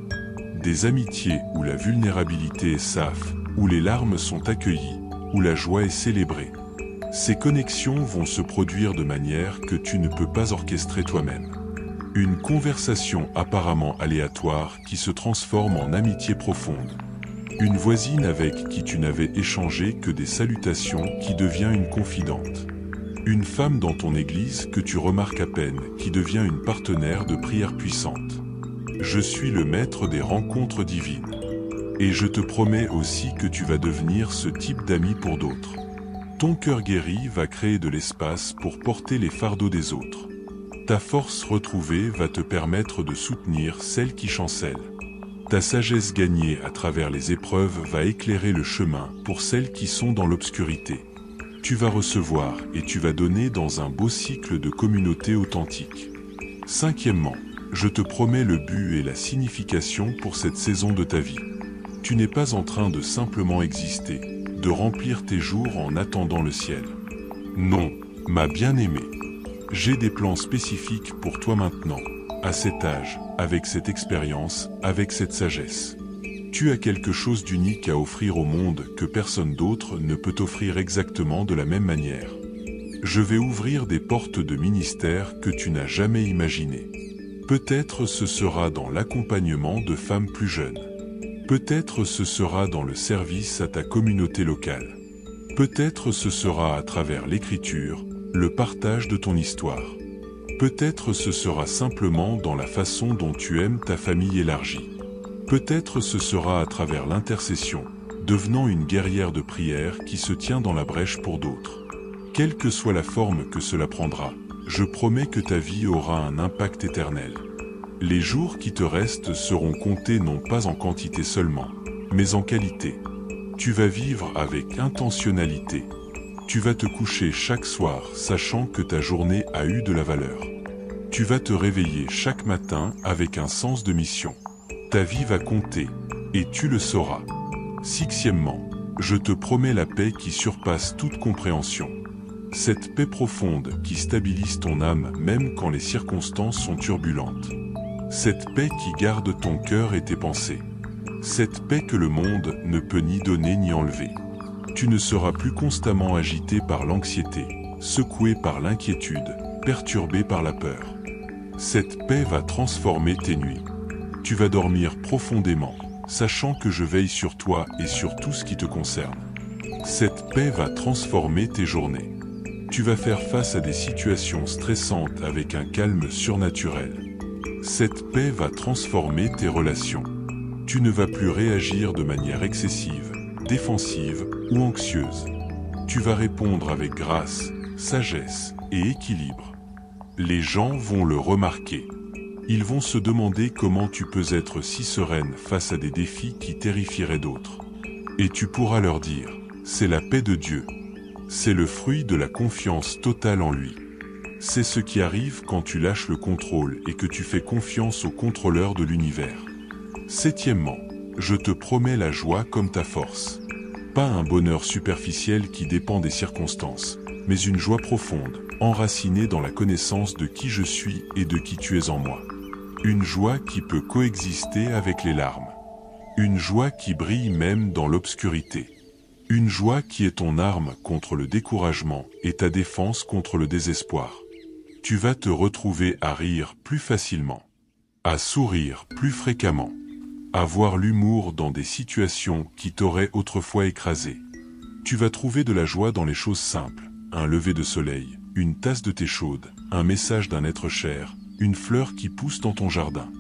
Des amitiés où la vulnérabilité est safe, où les larmes sont accueillies, où la joie est célébrée. Ces connexions vont se produire de manière que tu ne peux pas orchestrer toi-même. Une conversation apparemment aléatoire qui se transforme en amitié profonde. Une voisine avec qui tu n'avais échangé que des salutations qui devient une confidente. Une femme dans ton église que tu remarques à peine qui devient une partenaire de prière puissante. Je suis le maître des rencontres divines. Et je te promets aussi que tu vas devenir ce type d'ami pour d'autres. Ton cœur guéri va créer de l'espace pour porter les fardeaux des autres. Ta force retrouvée va te permettre de soutenir celles qui chancellent. Ta sagesse gagnée à travers les épreuves va éclairer le chemin pour celles qui sont dans l'obscurité. Tu vas recevoir et tu vas donner dans un beau cycle de communauté authentique. Cinquièmement, je te promets le but et la signification pour cette saison de ta vie. Tu n'es pas en train de simplement exister, de remplir tes jours en attendant le ciel. Non, ma bien-aimée. J'ai des plans spécifiques pour toi maintenant, à cet âge, avec cette expérience, avec cette sagesse. Tu as quelque chose d'unique à offrir au monde que personne d'autre ne peut offrir exactement de la même manière. Je vais ouvrir des portes de ministère que tu n'as jamais imaginées. Peut-être ce sera dans l'accompagnement de femmes plus jeunes. Peut-être ce sera dans le service à ta communauté locale. Peut-être ce sera à travers l'écriture, le partage de ton histoire. Peut-être ce sera simplement dans la façon dont tu aimes ta famille élargie. Peut-être ce sera à travers l'intercession, devenant une guerrière de prière qui se tient dans la brèche pour d'autres. Quelle que soit la forme que cela prendra, je promets que ta vie aura un impact éternel. Les jours qui te restent seront comptés non pas en quantité seulement, mais en qualité. Tu vas vivre avec intentionnalité. Tu vas te coucher chaque soir sachant que ta journée a eu de la valeur. Tu vas te réveiller chaque matin avec un sens de mission. Ta vie va compter, et tu le sauras. Sixièmement, je te promets la paix qui surpasse toute compréhension. Cette paix profonde qui stabilise ton âme même quand les circonstances sont turbulentes. Cette paix qui garde ton cœur et tes pensées. Cette paix que le monde ne peut ni donner ni enlever. Tu ne seras plus constamment agité par l'anxiété, secoué par l'inquiétude, perturbé par la peur. Cette paix va transformer tes nuits. Tu vas dormir profondément, sachant que je veille sur toi et sur tout ce qui te concerne. Cette paix va transformer tes journées. Tu vas faire face à des situations stressantes avec un calme surnaturel. Cette paix va transformer tes relations. Tu ne vas plus réagir de manière excessive, défensive ou anxieuse. Tu vas répondre avec grâce, sagesse et équilibre. Les gens vont le remarquer. Ils vont se demander comment tu peux être si sereine face à des défis qui terrifieraient d'autres. Et tu pourras leur dire, c'est la paix de Dieu. C'est le fruit de la confiance totale en lui. C'est ce qui arrive quand tu lâches le contrôle et que tu fais confiance au contrôleur de l'univers. Septièmement, je te promets la joie comme ta force. Pas un bonheur superficiel qui dépend des circonstances, mais une joie profonde, enracinée dans la connaissance de qui je suis et de qui tu es en moi. Une joie qui peut coexister avec les larmes. Une joie qui brille même dans l'obscurité. Une joie qui est ton arme contre le découragement et ta défense contre le désespoir. Tu vas te retrouver à rire plus facilement, à sourire plus fréquemment, à voir l'humour dans des situations qui t'auraient autrefois écrasé. Tu vas trouver de la joie dans les choses simples, un lever de soleil, une tasse de thé chaude, un message d'un être cher, une fleur qui pousse dans ton jardin.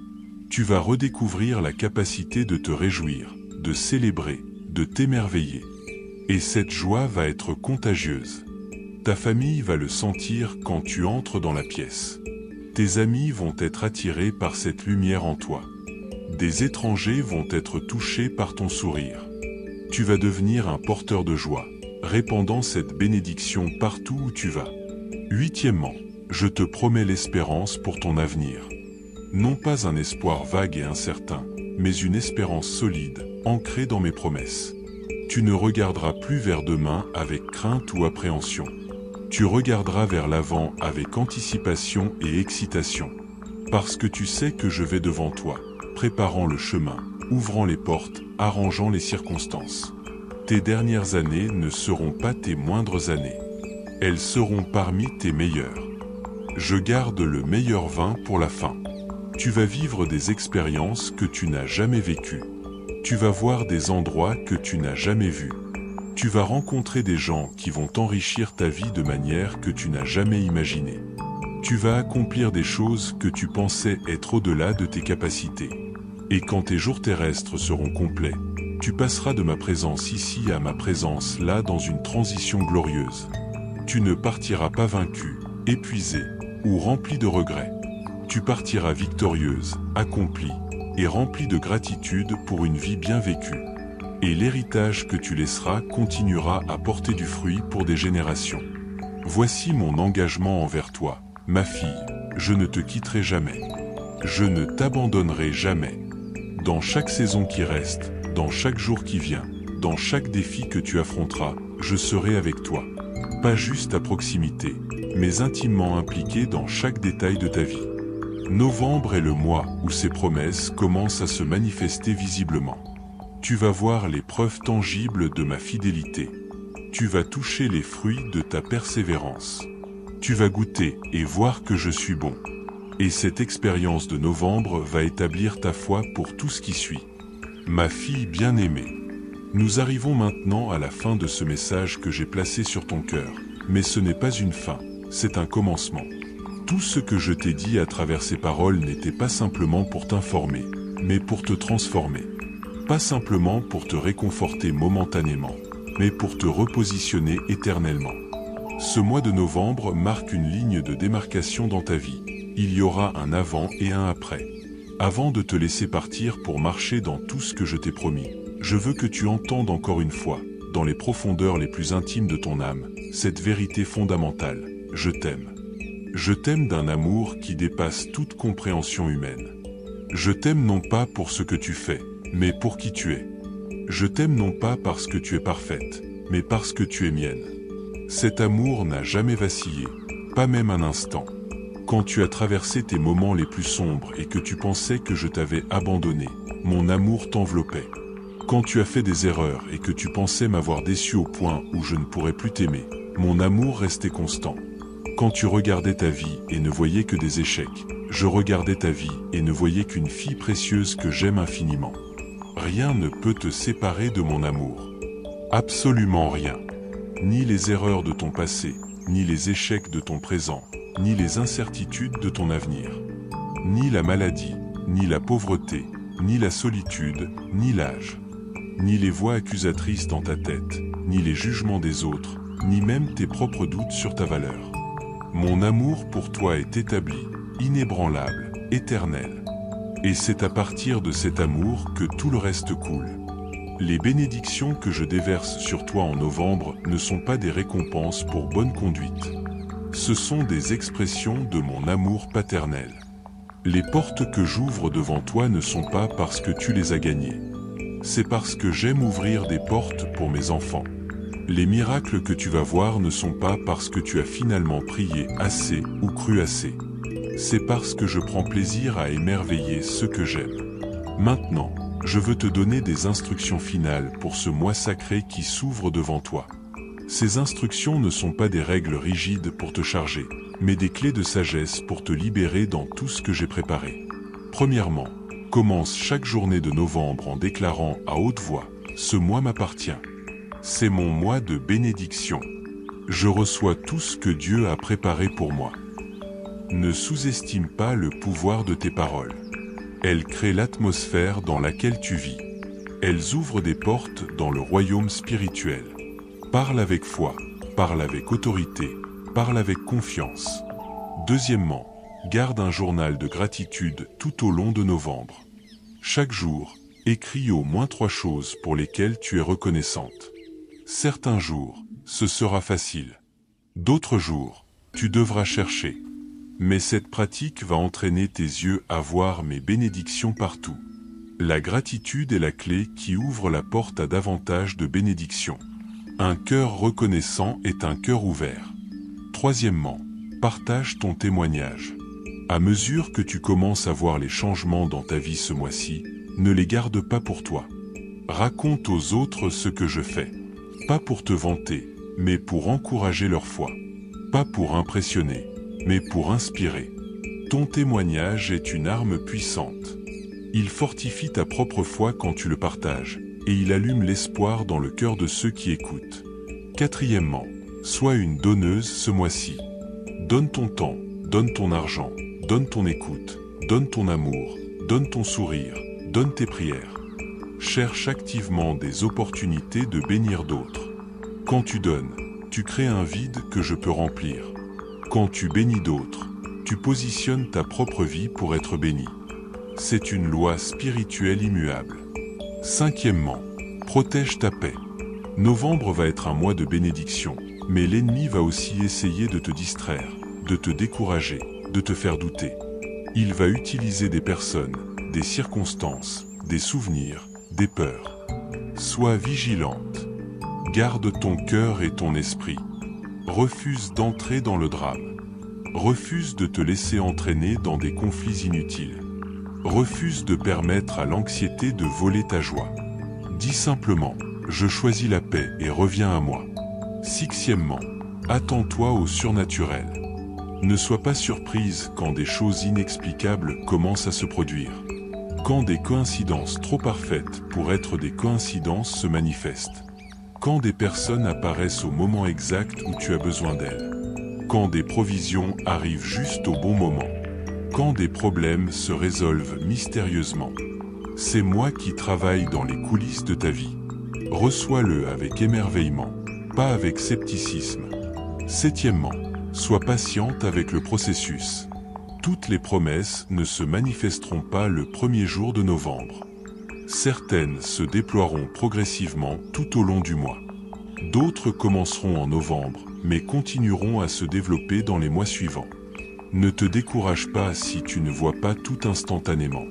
Tu vas redécouvrir la capacité de te réjouir, de célébrer, de t'émerveiller. Et cette joie va être contagieuse. Ta famille va le sentir quand tu entres dans la pièce. Tes amis vont être attirés par cette lumière en toi. Des étrangers vont être touchés par ton sourire. Tu vas devenir un porteur de joie, répandant cette bénédiction partout où tu vas. Huitièmement, je te promets l'espérance pour ton avenir. Non pas un espoir vague et incertain, mais une espérance solide, ancrée dans mes promesses. Tu ne regarderas plus vers demain avec crainte ou appréhension. Tu regarderas vers l'avant avec anticipation et excitation. Parce que tu sais que je vais devant toi, préparant le chemin, ouvrant les portes, arrangeant les circonstances. Tes dernières années ne seront pas tes moindres années. Elles seront parmi tes meilleures. Je garde le meilleur vin pour la fin. Tu vas vivre des expériences que tu n'as jamais vécues. Tu vas voir des endroits que tu n'as jamais vus. Tu vas rencontrer des gens qui vont enrichir ta vie de manière que tu n'as jamais imaginée. Tu vas accomplir des choses que tu pensais être au-delà de tes capacités. Et quand tes jours terrestres seront complets, tu passeras de ma présence ici à ma présence là dans une transition glorieuse. Tu ne partiras pas vaincu, épuisé ou rempli de regrets. Tu partiras victorieuse, accomplie et remplie de gratitude pour une vie bien vécue. Et l'héritage que tu laisseras continuera à porter du fruit pour des générations. Voici mon engagement envers toi, ma fille, je ne te quitterai jamais. Je ne t'abandonnerai jamais. Dans chaque saison qui reste, dans chaque jour qui vient, dans chaque défi que tu affronteras, je serai avec toi. Pas juste à proximité, mais intimement impliqué dans chaque détail de ta vie. Novembre est le mois où ces promesses commencent à se manifester visiblement. Tu vas voir les preuves tangibles de ma fidélité. Tu vas toucher les fruits de ta persévérance. Tu vas goûter et voir que je suis bon. Et cette expérience de novembre va établir ta foi pour tout ce qui suit. Ma fille bien-aimée, nous arrivons maintenant à la fin de ce message que j'ai placé sur ton cœur. Mais ce n'est pas une fin, c'est un commencement. Tout ce que je t'ai dit à travers ces paroles n'était pas simplement pour t'informer, mais pour te transformer. Pas simplement pour te réconforter momentanément, mais pour te repositionner éternellement. Ce mois de novembre marque une ligne de démarcation dans ta vie. Il y aura un avant et un après. Avant de te laisser partir pour marcher dans tout ce que je t'ai promis, je veux que tu entendes encore une fois, dans les profondeurs les plus intimes de ton âme, cette vérité fondamentale. Je t'aime. Je t'aime d'un amour qui dépasse toute compréhension humaine. Je t'aime non pas pour ce que tu fais, mais pour qui tu es. Je t'aime non pas parce que tu es parfaite, mais parce que tu es mienne. Cet amour n'a jamais vacillé, pas même un instant. Quand tu as traversé tes moments les plus sombres et que tu pensais que je t'avais abandonné, mon amour t'enveloppait. Quand tu as fait des erreurs et que tu pensais m'avoir déçu au point où je ne pourrais plus t'aimer, mon amour restait constant. Quand tu regardais ta vie et ne voyais que des échecs, je regardais ta vie et ne voyais qu'une fille précieuse que j'aime infiniment. Rien ne peut te séparer de mon amour. Absolument rien. Ni les erreurs de ton passé, ni les échecs de ton présent, ni les incertitudes de ton avenir. Ni la maladie, ni la pauvreté, ni la solitude, ni l'âge. Ni les voix accusatrices dans ta tête, ni les jugements des autres, ni même tes propres doutes sur ta valeur. Mon amour pour toi est établi, inébranlable, éternel. Et c'est à partir de cet amour que tout le reste coule. Les bénédictions que je déverse sur toi en novembre ne sont pas des récompenses pour bonne conduite. Ce sont des expressions de mon amour paternel. Les portes que j'ouvre devant toi ne sont pas parce que tu les as gagnées. C'est parce que j'aime ouvrir des portes pour mes enfants. Les miracles que tu vas voir ne sont pas parce que tu as finalement prié assez ou cru assez. C'est parce que je prends plaisir à émerveiller ceux que j'aime. Maintenant, je veux te donner des instructions finales pour ce mois sacré qui s'ouvre devant toi. Ces instructions ne sont pas des règles rigides pour te charger, mais des clés de sagesse pour te libérer dans tout ce que j'ai préparé. Premièrement, commence chaque journée de novembre en déclarant à haute voix « Ce mois m'appartient ». C'est mon mois de bénédiction. Je reçois tout ce que Dieu a préparé pour moi. Ne sous-estime pas le pouvoir de tes paroles. Elles créent l'atmosphère dans laquelle tu vis. Elles ouvrent des portes dans le royaume spirituel. Parle avec foi, parle avec autorité, parle avec confiance. Deuxièmement, garde un journal de gratitude tout au long de novembre. Chaque jour, écris au moins 3 choses pour lesquelles tu es reconnaissante. Certains jours, ce sera facile. D'autres jours, tu devras chercher. Mais cette pratique va entraîner tes yeux à voir mes bénédictions partout. La gratitude est la clé qui ouvre la porte à davantage de bénédictions. Un cœur reconnaissant est un cœur ouvert. Troisièmement, partage ton témoignage. À mesure que tu commences à voir les changements dans ta vie ce mois-ci, ne les garde pas pour toi. Raconte aux autres ce que je fais. Pas pour te vanter, mais pour encourager leur foi. Pas pour impressionner, mais pour inspirer. Ton témoignage est une arme puissante. Il fortifie ta propre foi quand tu le partages, et il allume l'espoir dans le cœur de ceux qui écoutent. Quatrièmement, sois une donneuse ce mois-ci. Donne ton temps, donne ton argent, donne ton écoute, donne ton amour, donne ton sourire, donne tes prières. Cherche activement des opportunités de bénir d'autres. Quand tu donnes, tu crées un vide que je peux remplir. Quand tu bénis d'autres, tu positionnes ta propre vie pour être béni. C'est une loi spirituelle immuable. Cinquièmement, protège ta paix. Novembre va être un mois de bénédiction, mais l'ennemi va aussi essayer de te distraire, de te décourager, de te faire douter. Il va utiliser des personnes, des circonstances, des souvenirs, des peurs. Sois vigilante. Garde ton cœur et ton esprit. Refuse d'entrer dans le drame. Refuse de te laisser entraîner dans des conflits inutiles. Refuse de permettre à l'anxiété de voler ta joie. Dis simplement, je choisis la paix et reviens à moi. Sixièmement, attends-toi au surnaturel. Ne sois pas surprise quand des choses inexplicables commencent à se produire. Quand des coïncidences trop parfaites pour être des coïncidences se manifestent. Quand des personnes apparaissent au moment exact où tu as besoin d'elles. Quand des provisions arrivent juste au bon moment. Quand des problèmes se résolvent mystérieusement. C'est moi qui travaille dans les coulisses de ta vie. Reçois-le avec émerveillement, pas avec scepticisme. Septièmement, sois patiente avec le processus. Toutes les promesses ne se manifesteront pas le premier jour de novembre. Certaines se déploieront progressivement tout au long du mois. D'autres commenceront en novembre, mais continueront à se développer dans les mois suivants. Ne te décourage pas si tu ne vois pas tout instantanément.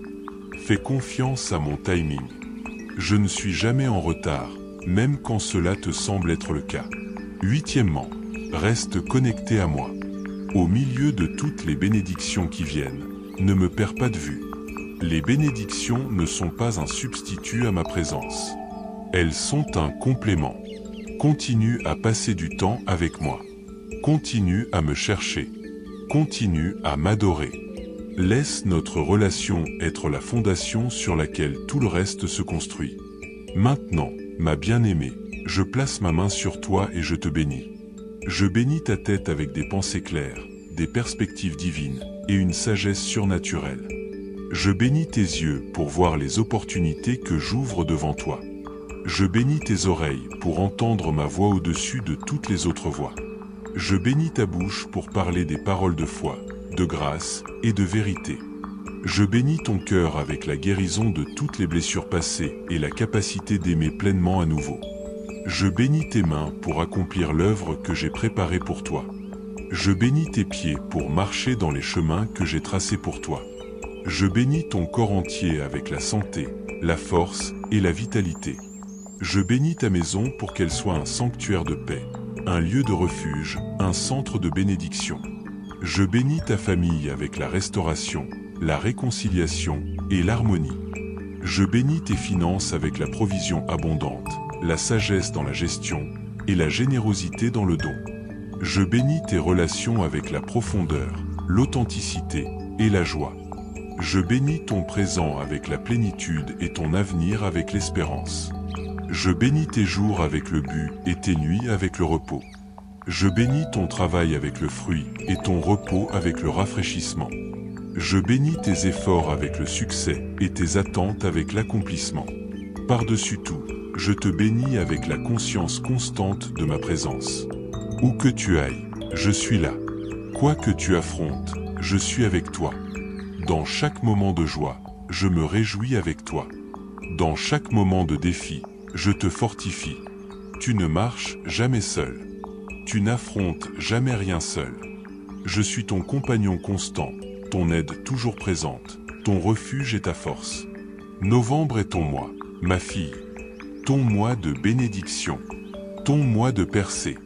Fais confiance à mon timing. Je ne suis jamais en retard, même quand cela te semble être le cas. Huitièmement, reste connecté à moi. Au milieu de toutes les bénédictions qui viennent, ne me perds pas de vue. Les bénédictions ne sont pas un substitut à ma présence. Elles sont un complément. Continue à passer du temps avec moi. Continue à me chercher. Continue à m'adorer. Laisse notre relation être la fondation sur laquelle tout le reste se construit. Maintenant, ma bien-aimée, je place ma main sur toi et je te bénis. Je bénis ta tête avec des pensées claires, des perspectives divines et une sagesse surnaturelle. Je bénis tes yeux pour voir les opportunités que j'ouvre devant toi. Je bénis tes oreilles pour entendre ma voix au-dessus de toutes les autres voix. Je bénis ta bouche pour parler des paroles de foi, de grâce et de vérité. Je bénis ton cœur avec la guérison de toutes les blessures passées et la capacité d'aimer pleinement à nouveau. Je bénis tes mains pour accomplir l'œuvre que j'ai préparée pour toi. Je bénis tes pieds pour marcher dans les chemins que j'ai tracés pour toi. Je bénis ton corps entier avec la santé, la force et la vitalité. Je bénis ta maison pour qu'elle soit un sanctuaire de paix, un lieu de refuge, un centre de bénédiction. Je bénis ta famille avec la restauration, la réconciliation et l'harmonie. Je bénis tes finances avec la provision abondante, la sagesse dans la gestion et la générosité dans le don. Je bénis tes relations avec la profondeur, l'authenticité et la joie. Je bénis ton présent avec la plénitude et ton avenir avec l'espérance. Je bénis tes jours avec le but et tes nuits avec le repos. Je bénis ton travail avec le fruit et ton repos avec le rafraîchissement. Je bénis tes efforts avec le succès et tes attentes avec l'accomplissement. Par-dessus tout, je te bénis avec la conscience constante de ma présence. Où que tu ailles, je suis là. Quoi que tu affrontes, je suis avec toi. Dans chaque moment de joie, je me réjouis avec toi. Dans chaque moment de défi, je te fortifie. Tu ne marches jamais seul. Tu n'affrontes jamais rien seul. Je suis ton compagnon constant, ton aide toujours présente, ton refuge et ta force. Novembre est ton mois, ma fille. Ton mois de bénédiction. Ton mois de percée.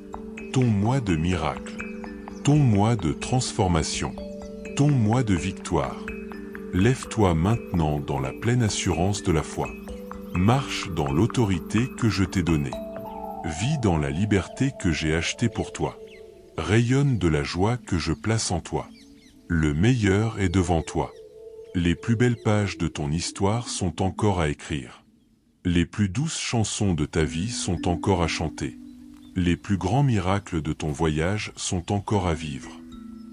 Ton mois de miracle. Ton mois de transformation. Ton mois de victoire. Lève-toi maintenant dans la pleine assurance de la foi. Marche dans l'autorité que je t'ai donnée. Vis dans la liberté que j'ai achetée pour toi. Rayonne de la joie que je place en toi. Le meilleur est devant toi. Les plus belles pages de ton histoire sont encore à écrire. Les plus douces chansons de ta vie sont encore à chanter. Les plus grands miracles de ton voyage sont encore à vivre.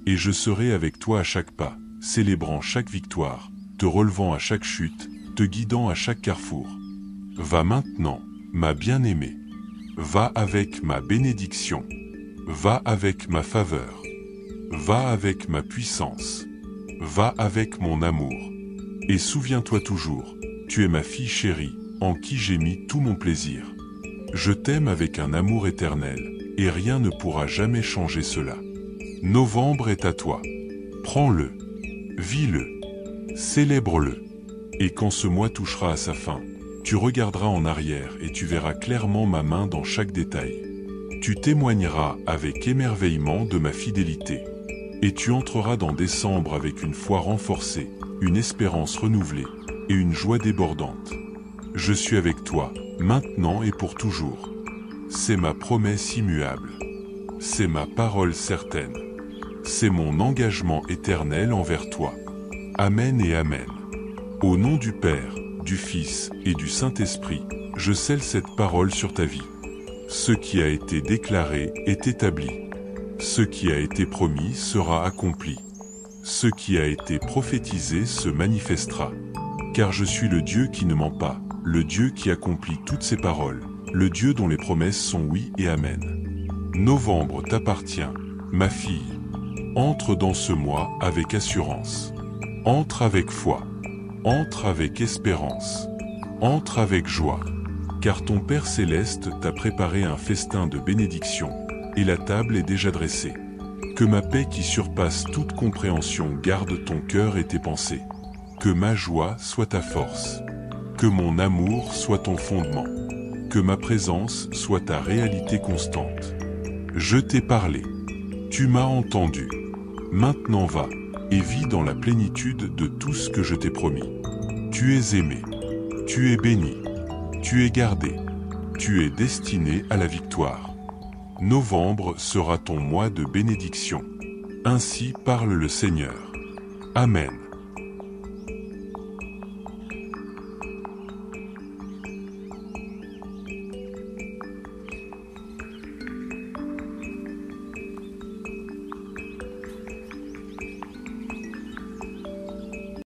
Et je serai avec toi à chaque pas, célébrant chaque victoire, te relevant à chaque chute, te guidant à chaque carrefour. Va maintenant, ma bien-aimée. Va avec ma bénédiction. Va avec ma faveur. Va avec ma puissance. Va avec mon amour. Et souviens-toi toujours, tu es ma fille chérie, en qui j'ai mis tout mon plaisir. Je t'aime avec un amour éternel, et rien ne pourra jamais changer cela. Novembre est à toi. Prends-le. Vis-le. Célèbre-le. Et quand ce mois touchera à sa fin, tu regarderas en arrière et tu verras clairement ma main dans chaque détail. Tu témoigneras avec émerveillement de ma fidélité. Et tu entreras dans décembre avec une foi renforcée, une espérance renouvelée et une joie débordante. Je suis avec toi, maintenant et pour toujours. C'est ma promesse immuable. C'est ma parole certaine. C'est mon engagement éternel envers toi. Amen et Amen. Au nom du Père, du Fils et du Saint-Esprit, je scelle cette parole sur ta vie. Ce qui a été déclaré est établi. Ce qui a été promis sera accompli. Ce qui a été prophétisé se manifestera. Car je suis le Dieu qui ne ment pas, le Dieu qui accomplit toutes ses paroles, le Dieu dont les promesses sont oui et Amen. Novembre t'appartient, ma fille. Entre dans ce mois avec assurance. Entre avec foi. Entre avec espérance. Entre avec joie. Car ton Père Céleste t'a préparé un festin de bénédiction, et la table est déjà dressée. Que ma paix qui surpasse toute compréhension garde ton cœur et tes pensées. Que ma joie soit ta force. Que mon amour soit ton fondement. Que ma présence soit ta réalité constante. Je t'ai parlé. Tu m'as entendu. Maintenant va, et vis dans la plénitude de tout ce que je t'ai promis. Tu es aimé. Tu es béni. Tu es gardé. Tu es destiné à la victoire. Novembre sera ton mois de bénédiction. Ainsi parle le Seigneur. Amen.